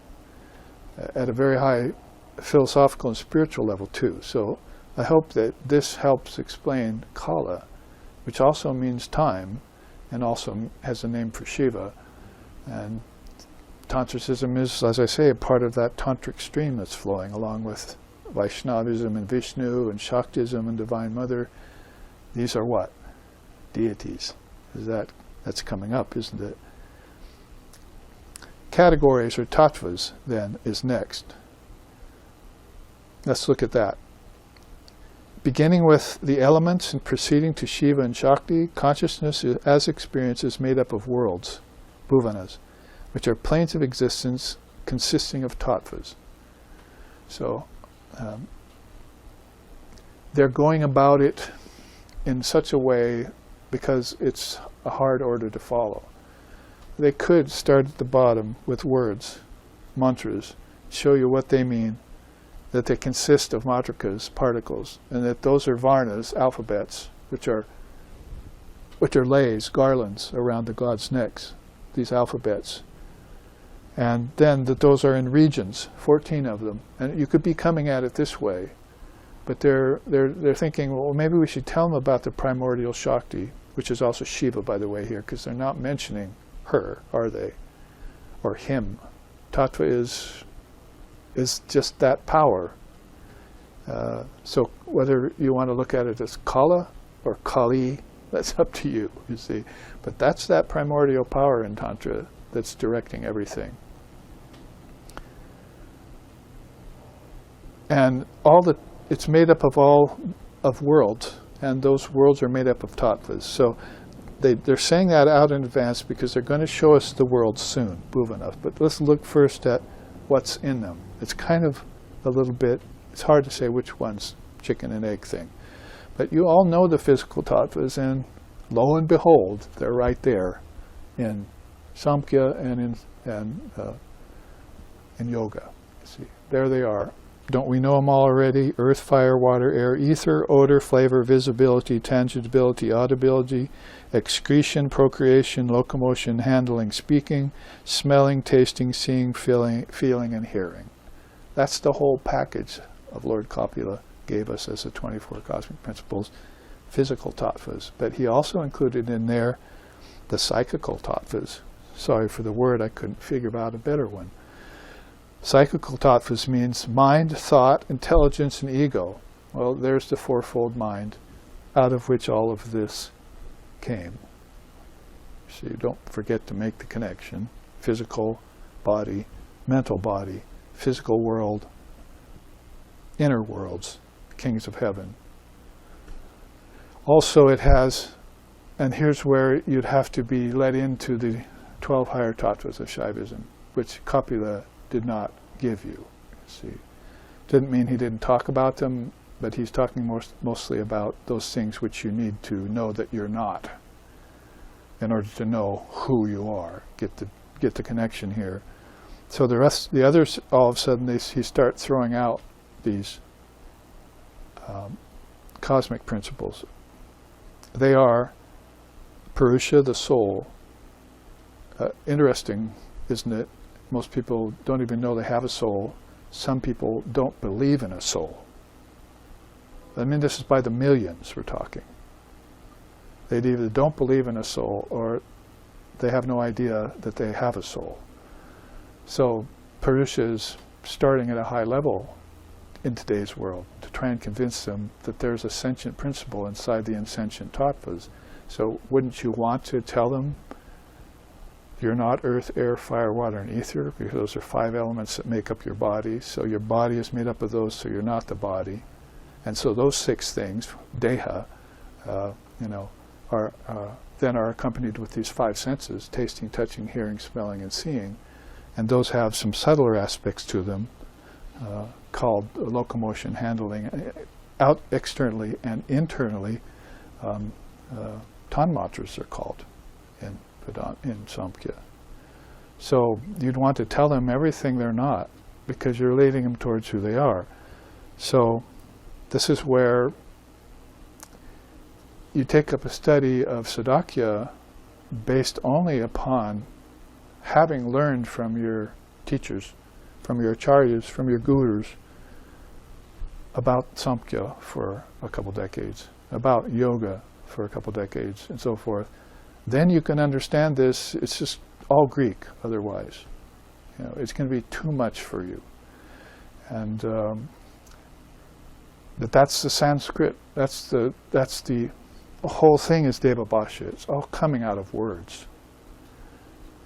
at a very high philosophical and spiritual level too. So I hope that this helps explain Kala, which also means time and also has a name for Shiva. And Tantricism is, as I say, a part of that tantric stream that's flowing, along with Vaishnavism and Vishnu and Shaktism and Divine Mother. These are what? Deities. That's coming up, isn't it? Categories or tattvas, then, is next. Let's look at that. Beginning with the elements and proceeding to Shiva and Shakti, consciousness as experience is made up of worlds, bhuvanas, which are planes of existence consisting of tattvas. So they're going about it in such a way because it's a hard order to follow. They could start at the bottom with words, mantras, show you what they mean, that they consist of matrikas, particles, and that those are varnas, alphabets, which are lays, garlands around the gods' necks, these alphabets. And then that those are in regions, 14 of them. And you could be coming at it this way, but they're thinking, well, maybe we should tell them about the primordial Shakti, which is also Shiva, by the way, here, because they're not mentioning her, are they? Or him. Tattva is just that power. So whether you want to look at it as Kala or Kali, that's up to you, you see. But that's that primordial power in Tantra that's directing everything. And it's made up of worlds, and those worlds are made up of tattvas. So they're saying that out in advance because they're going to show us the world soon, bhuvanas. But let's look first at what's in them. It's kind of a little bit, it's hard to say which one's chicken and egg thing. But you all know the physical tattvas, and lo and behold, they're right there in Samkhya and in yoga. See, there they are. Don't we know them all already? Earth, fire, water, air, ether, odor, flavor, visibility, tangibility, audibility, excretion, procreation, locomotion, handling, speaking, smelling, tasting, seeing, feeling, and hearing. That's the whole package of Lord Kapila gave us as the 24 cosmic principles, physical tattvas. But he also included in there the psychical tattvas. Sorry for the word, I couldn't figure out a better one. Psychical tattvas means mind, thought, intelligence, and ego. Well, there's the fourfold mind out of which all of this came. So you don't forget to make the connection. Physical body, mental body, physical world, inner worlds, kings of heaven. Also it has, and here's where you'd have to be let into the 12 higher tattvas of Shaivism, which Kapila did not give you. See, didn't mean he didn't talk about them, but he's talking mostly about those things which you need to know that you're not, in order to know who you are. Get the connection here. So the others, all of a sudden, he starts throwing out these cosmic principles. They are Purusha, the soul. Interesting, isn't it? Most people don't even know they have a soul. Some people don't believe in a soul. I mean, this is by the millions we're talking. They either don't believe in a soul, or they have no idea that they have a soul. So Purusha is starting at a high level in today's world to try and convince them that there's a sentient principle inside the insentient tattvas. So wouldn't you want to tell them you're not earth, air, fire, water, and ether, because those are 5 elements that make up your body. So your body is made up of those, so you're not the body. And so those 6 things, deha, then are accompanied with these 5 senses, tasting, touching, hearing, smelling, and seeing. And those have some subtler aspects to them, called locomotion, handling, out externally and internally. Tanmatras are called in Samkhya. So you'd want to tell them everything they're not, because you're leading them towards who they are. So this is where you take up a study of Sadakya based only upon having learned from your teachers, from your acharyas, from your gurus, about Samkhya for a couple decades, about yoga for a couple decades, and so forth. Then you can understand this. It's just all Greek otherwise. It's going to be too much for you. And but that's the Sanskrit. That's the whole thing is Deva Bhasha. It's all coming out of words.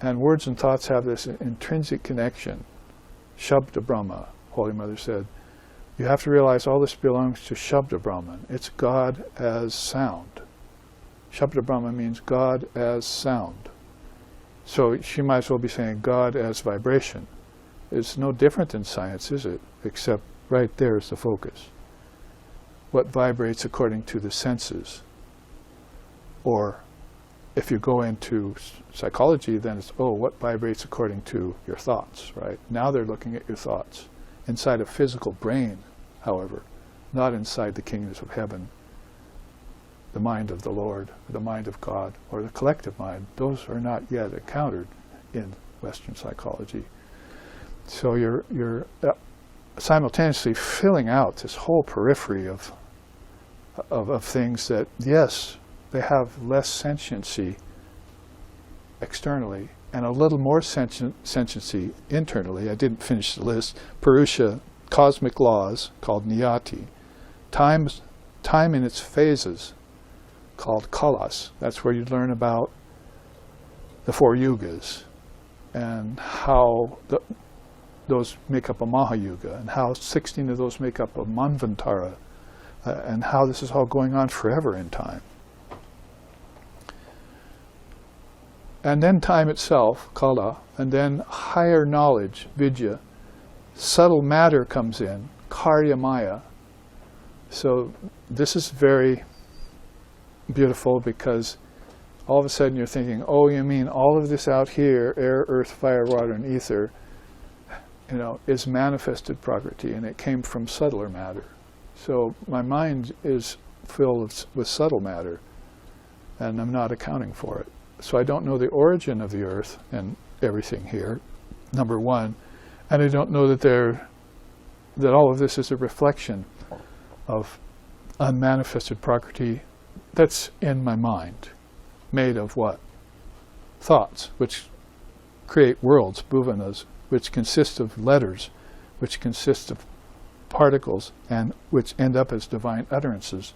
And words and thoughts have this intrinsic connection. Shabda Brahma, Holy Mother said. You have to realize all this belongs to Shabda Brahman. It's God as sound. Shabda Brahma means God as sound. So she might as well be saying God as vibration. It's no different than science, is it? Except right there is the focus. What vibrates according to the senses. Or if you go into psychology, then it's, what vibrates according to your thoughts, right? Now they're looking at your thoughts. Inside a physical brain, however, not inside the kingdoms of heaven. The mind of the Lord, the mind of God, or the collective mind, those are not yet encountered in Western psychology. So you're simultaneously filling out this whole periphery of things that, yes, they have less sentiency externally and a little more sentiency internally. I didn't finish the list. Purusha, cosmic laws called niyati. Time in its phases called kalas. That's where you learn about the 4 yugas and how those make up a Mahayuga, and how 16 of those make up a Manvantara, and how this is all going on forever in time. And then time itself, kala, and then higher knowledge, vidya. Subtle matter comes in, karya maya. So this is very beautiful, because all of a sudden you're thinking, you mean all of this out here, air, earth, fire, water, and ether, is manifested prakriti, and it came from subtler matter. So my mind is filled with subtle matter, and I'm not accounting for it. So I don't know the origin of the earth and everything here, number one, and I don't know that all of this is a reflection of unmanifested prakriti that's in my mind, made of what? Thoughts, which create worlds, bhuvanas, which consist of letters, which consist of particles, and which end up as divine utterances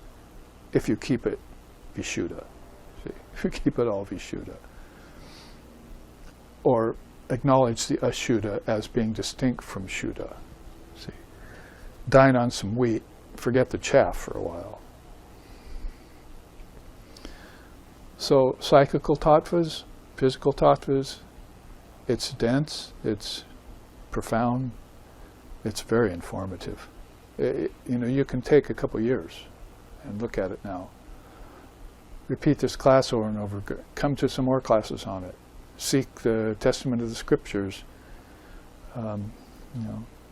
if you keep it vishuddha. See, if you keep it all vishuddha. Or acknowledge the ashuddha as being distinct from shuddha. See, dine on some wheat, forget the chaff for a while. So psychical tattvas, physical tattvas, it's dense, it's profound, it's very informative. You can take a couple years and look at it now. Repeat this class over and over. Come to some more classes on it. Seek the testament of the scriptures.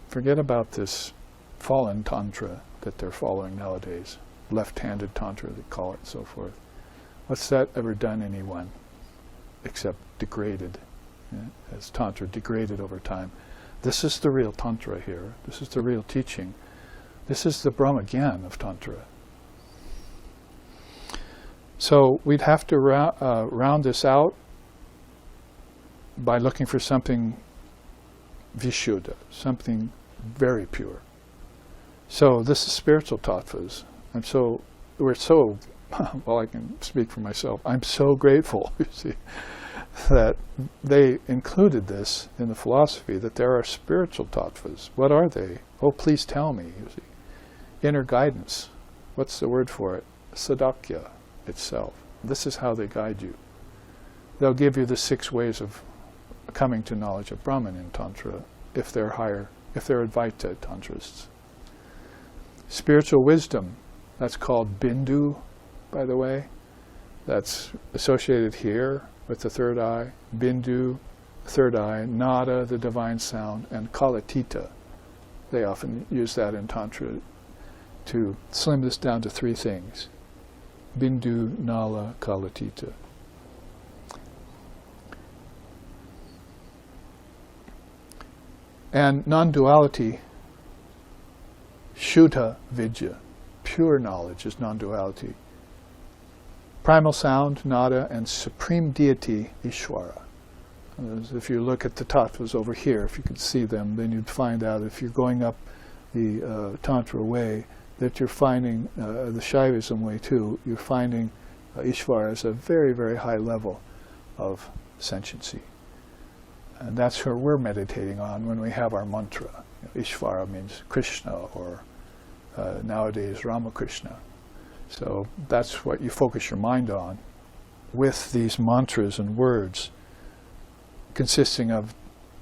Forget about this fallen tantra that they're following nowadays. Left-handed tantra, they call it, and so forth. What's that ever done anyone except degraded? As tantra degraded over time. This is the real tantra here. This is the real teaching. This is the Brahma Gyan of tantra. So we'd have to round this out by looking for something vishuddha, something very pure. So this is spiritual tattvas. We're so, well, I can speak for myself, I'm so grateful, you see, that they included this in the philosophy, that there are spiritual tattvas. What are they? Oh, please tell me, you see. Inner guidance. What's the word for it? Sadakya itself. This is how they guide you. They'll give you the 6 ways of coming to knowledge of Brahman in Tantra, if they're Advaita Tantrists. Spiritual wisdom, that's called Bindu, by the way. That's associated here with the third eye. Bindu, third eye, Nada, the divine sound, and Kalatita. They often use that in Tantra to slim this down to 3 things. Bindu, Nala, Kalatita. And non-duality, Shuddha Vidya, pure knowledge is non-duality. Primal sound, Nada, and supreme deity, Ishvara. If you look at the tattvas over here, if you could see them, then you'd find out, if you're going up the Tantra way, that you're finding, the Shaivism way too, you're finding Ishvara as a very, very high level of sentiency. And that's where we're meditating on when we have our mantra. Ishvara means Krishna, or nowadays Ramakrishna. So that's what you focus your mind on with these mantras and words consisting of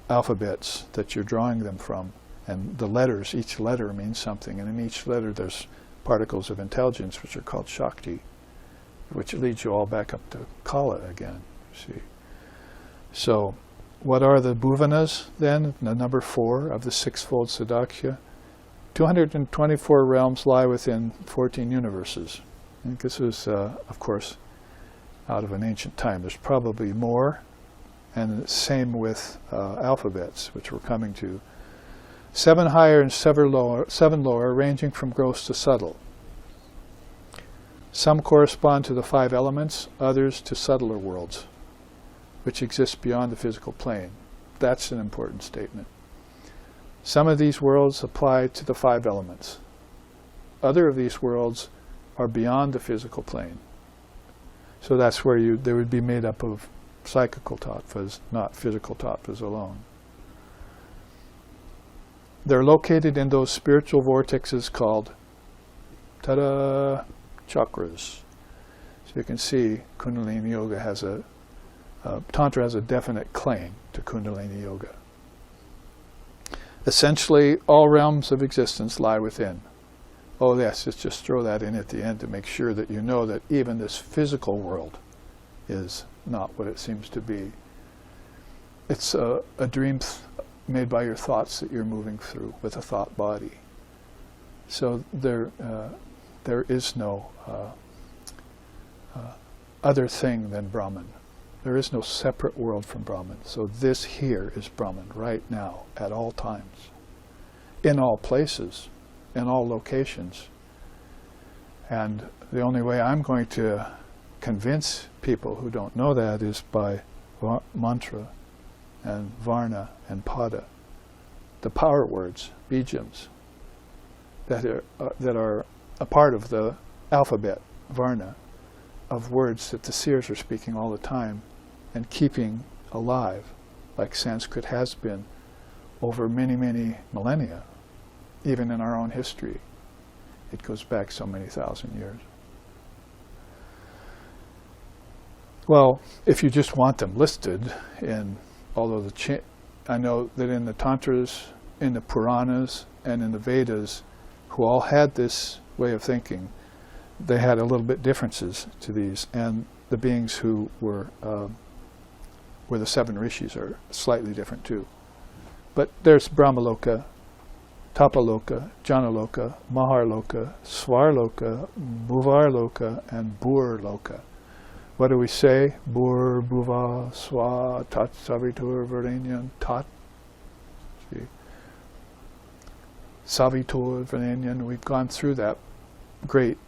alphabets that you're drawing them from. And the letters, each letter means something, and in each letter there's particles of intelligence which are called Shakti, which leads you all back up to Kala again, see. So what are the bhuvanas then? The number 4 of the 6-fold Sadakya. 224 realms lie within 14 universes. And this is, of course, out of an ancient time. There's probably more, and the same with alphabets, which we're coming to. 7 higher and 7 lower, ranging from gross to subtle. Some correspond to the 5 elements, others to subtler worlds, which exist beyond the physical plane. That's an important statement. Some of these worlds apply to the 5 elements. Other of these worlds are beyond the physical plane. So that's where they would be made up of psychical tattvas, not physical tattvas alone. They're located in those spiritual vortexes called ta-da, chakras. So you can see Kundalini Yoga has Tantra has a definite claim to Kundalini Yoga. Essentially, all realms of existence lie within. Oh yes, let's just throw that in at the end to make sure that you know that even this physical world is not what it seems to be. It's a dream made by your thoughts that you're moving through with a thought body. So there is no other thing than Brahman. There is no separate world from Brahman. So this here is Brahman right now, at all times, in all places, in all locations. And the only way I'm going to convince people who don't know that is by mantra and varna and pada, the power words, bijams, that are a part of the alphabet, varna, of words that the seers are speaking all the time and keeping alive, like Sanskrit has been over many, many millennia, even in our own history. It goes back so many thousand years. Well, if you just want them listed, although I know that in the Tantras, in the Puranas, and in the Vedas, who all had this way of thinking, they had a little bit differences to these, and the beings who were the 7 rishis are slightly different too. But there's Brahmaloka, Tapaloka, Janaloka, Maharloka, Svarloka, Bhuvarloka, and Burloka. What do we say? Bur, Bhuva, Swa, Tat, Savitur, Varenyan, Tat. See? Savitur, Varenyan. We've gone through that great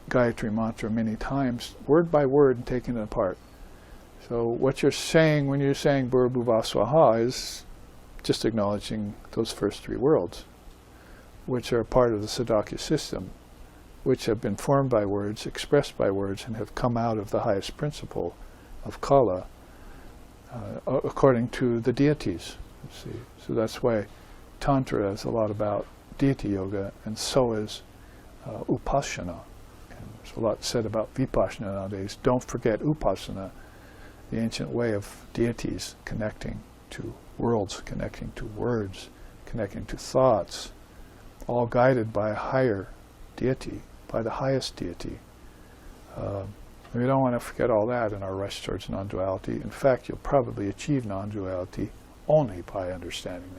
Gayatri mantra many times, word by word, and taken it apart. So what you're saying when you're saying Bhurabhuvasvaha is just acknowledging those first three worlds, which are part of the Sadakya system, which have been formed by words, expressed by words, and have come out of the highest principle of Kala, according to the deities. See? So that's why Tantra is a lot about deity yoga, and so is Upasana. And there's a lot said about Vipassana nowadays. Don't forget Upasana, the ancient way of deities connecting to worlds, connecting to words, connecting to thoughts, all guided by a higher deity, by the highest deity. We don't want to forget all that in our rush towards non-duality. In fact, you'll probably achieve non-duality only by understanding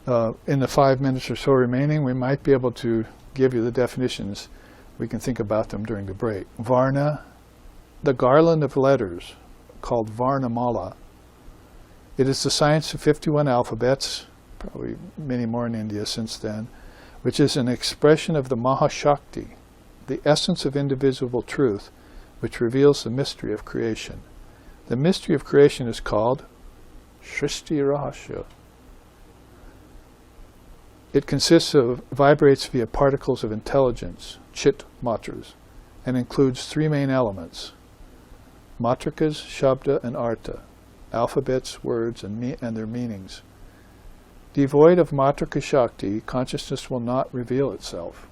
that. In the 5 minutes or so remaining, we might be able to give you the definitions. We can think about them during the break. Varna, the garland of letters, called Varnamala. It is the science of 51 alphabets, probably many more in India since then, which is an expression of the Mahashakti, the essence of indivisible truth, which reveals the mystery of creation. The mystery of creation is called Shrishti Rahasya. It vibrates via particles of intelligence, chit matras, and includes three main elements: matrikas, shabda, and artha, alphabets, words, and their meanings. Devoid of matrika shakti, consciousness will not reveal itself.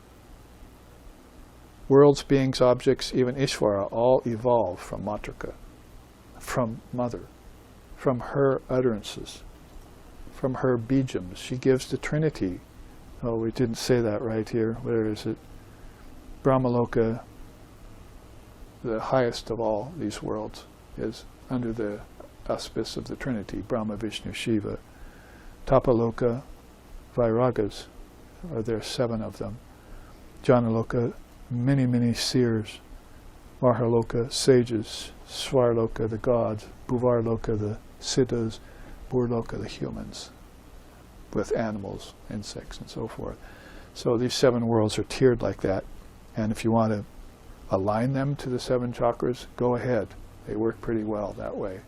Worlds, beings, objects, even Ishvara, all evolve from matrika, from mother, from her utterances, from her bijams. She gives the Trinity. Oh, we didn't say that right here. Where is it? Brahmaloka, the highest of all these worlds, is under the auspice of the Trinity, Brahma, Vishnu, Shiva. Tapaloka, Vairagas, there are 7 of them. Janaloka, many, many seers. Mahaloka, sages. Svarloka, the gods. Bhuvarloka, the siddhas. Burloka, the humans, with animals, insects, and so forth. So these 7 worlds are tiered like that. And if you want to align them to the 7 chakras, go ahead. They work pretty well that way.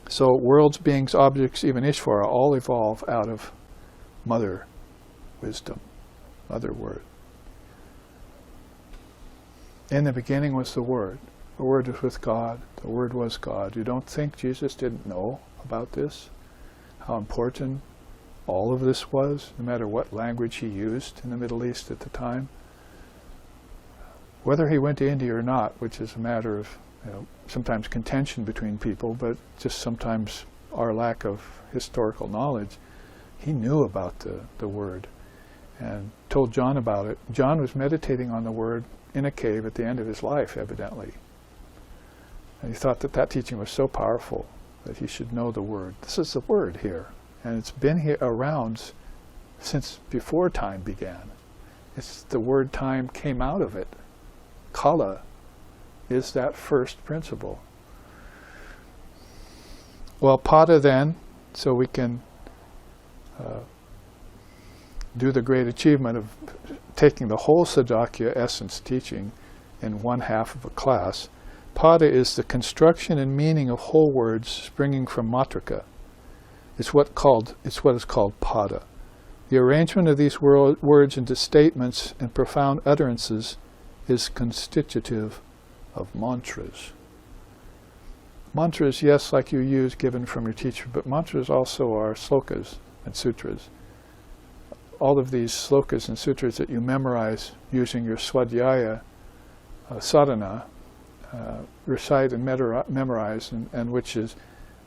So worlds, beings, objects, even Ishvara, all evolve out of Mother Wisdom, Mother Word. In the beginning was the Word. The Word was with God. The Word was God. You don't think Jesus didn't know about this? How important all of this was, no matter what language he used in the Middle East at the time? Whether he went to India or not, which is a matter of sometimes contention between people, but just sometimes our lack of historical knowledge, he knew about the Word and told John about it. John was meditating on the Word in a cave at the end of his life, evidently. And he thought that teaching was so powerful that he should know the Word. This is the Word here, and it's been here around since before time began. It's the word time came out of it. Kala is that first principle. Well, pada then, so we can do the great achievement of taking the whole Sadakya essence teaching in 1/2 of a class. Pada is the construction and meaning of whole words springing from matrika. It's what is called pada. The arrangement of these words into statements and profound utterances is constitutive of mantras. Mantras, yes, like you use given from your teacher, but mantras also are slokas and sutras. All of these slokas and sutras that you memorize using your swadhyaya sadhana, recite and memorize, and which is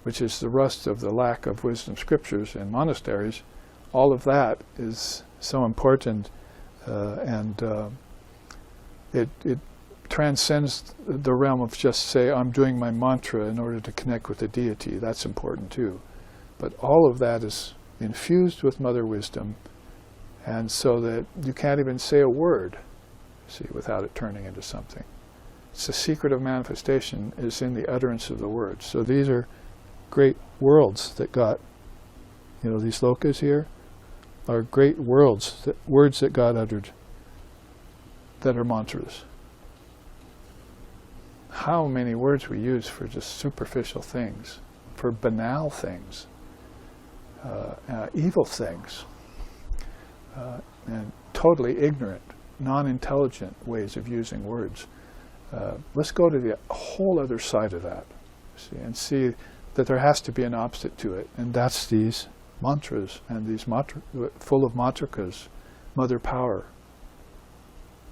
the rust of the lack of wisdom scriptures in monasteries. All of that is so important, and it transcends the realm of just say, I'm doing my mantra in order to connect with the deity. That's important too. But all of that is infused with mother wisdom, and so that you can't even say a word, see, without it turning into something. It's the secret of manifestation is in the utterance of the words. So these are great worlds that got, these lokas here are great words that God uttered that are mantras. How many words we use for just superficial things, for banal things, evil things, and totally ignorant, non-intelligent ways of using words. Let's go to the whole other side of that, and see that there has to be an opposite to it, and that's these mantras, and these full of matrikas, mother power,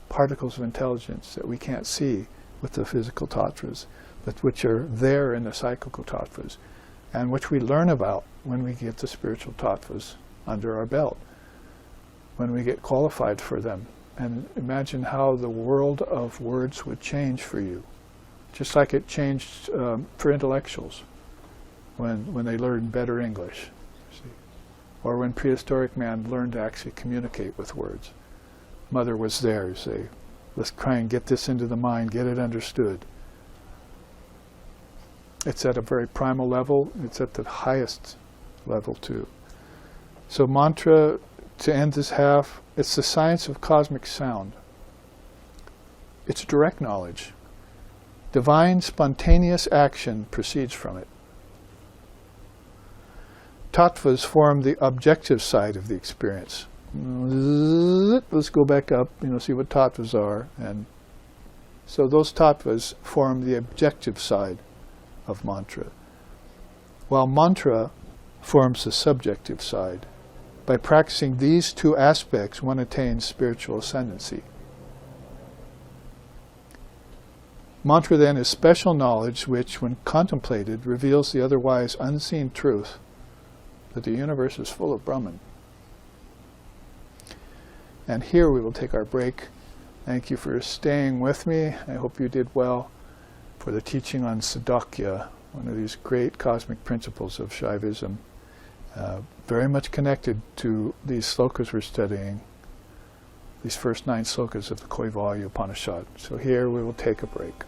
particles of intelligence that we can't see with the physical tattvas, but which are there in the cyclical tattvas, and which we learn about when we get the spiritual tattvas under our belt, when we get qualified for them. And imagine how the world of words would change for you, just like it changed for intellectuals when they learned better English, see? Or when prehistoric man learned to actually communicate with words. Mother was there, you say, let's try and get this into the mind, get it understood. It's at a very primal level, it's at the highest level too. So mantra, to end this half, it's the science of cosmic sound. It's direct knowledge. Divine spontaneous action proceeds from it. Tattvas form the objective side of the experience. Let's go back up, see what tattvas are. And so those tattvas form the objective side of mantra, while mantra forms the subjective side. By practicing these two aspects, one attains spiritual ascendancy. Mantra then is special knowledge which, when contemplated, reveals the otherwise unseen truth that the universe is full of Brahman. And here we will take our break. Thank you for staying with me. I hope you did well for the teaching on Sadakya, one of these great cosmic principles of Shaivism, very much connected to these slokas we're studying, these first 9 slokas of the Kaivalya Upanishad. So here we will take a break.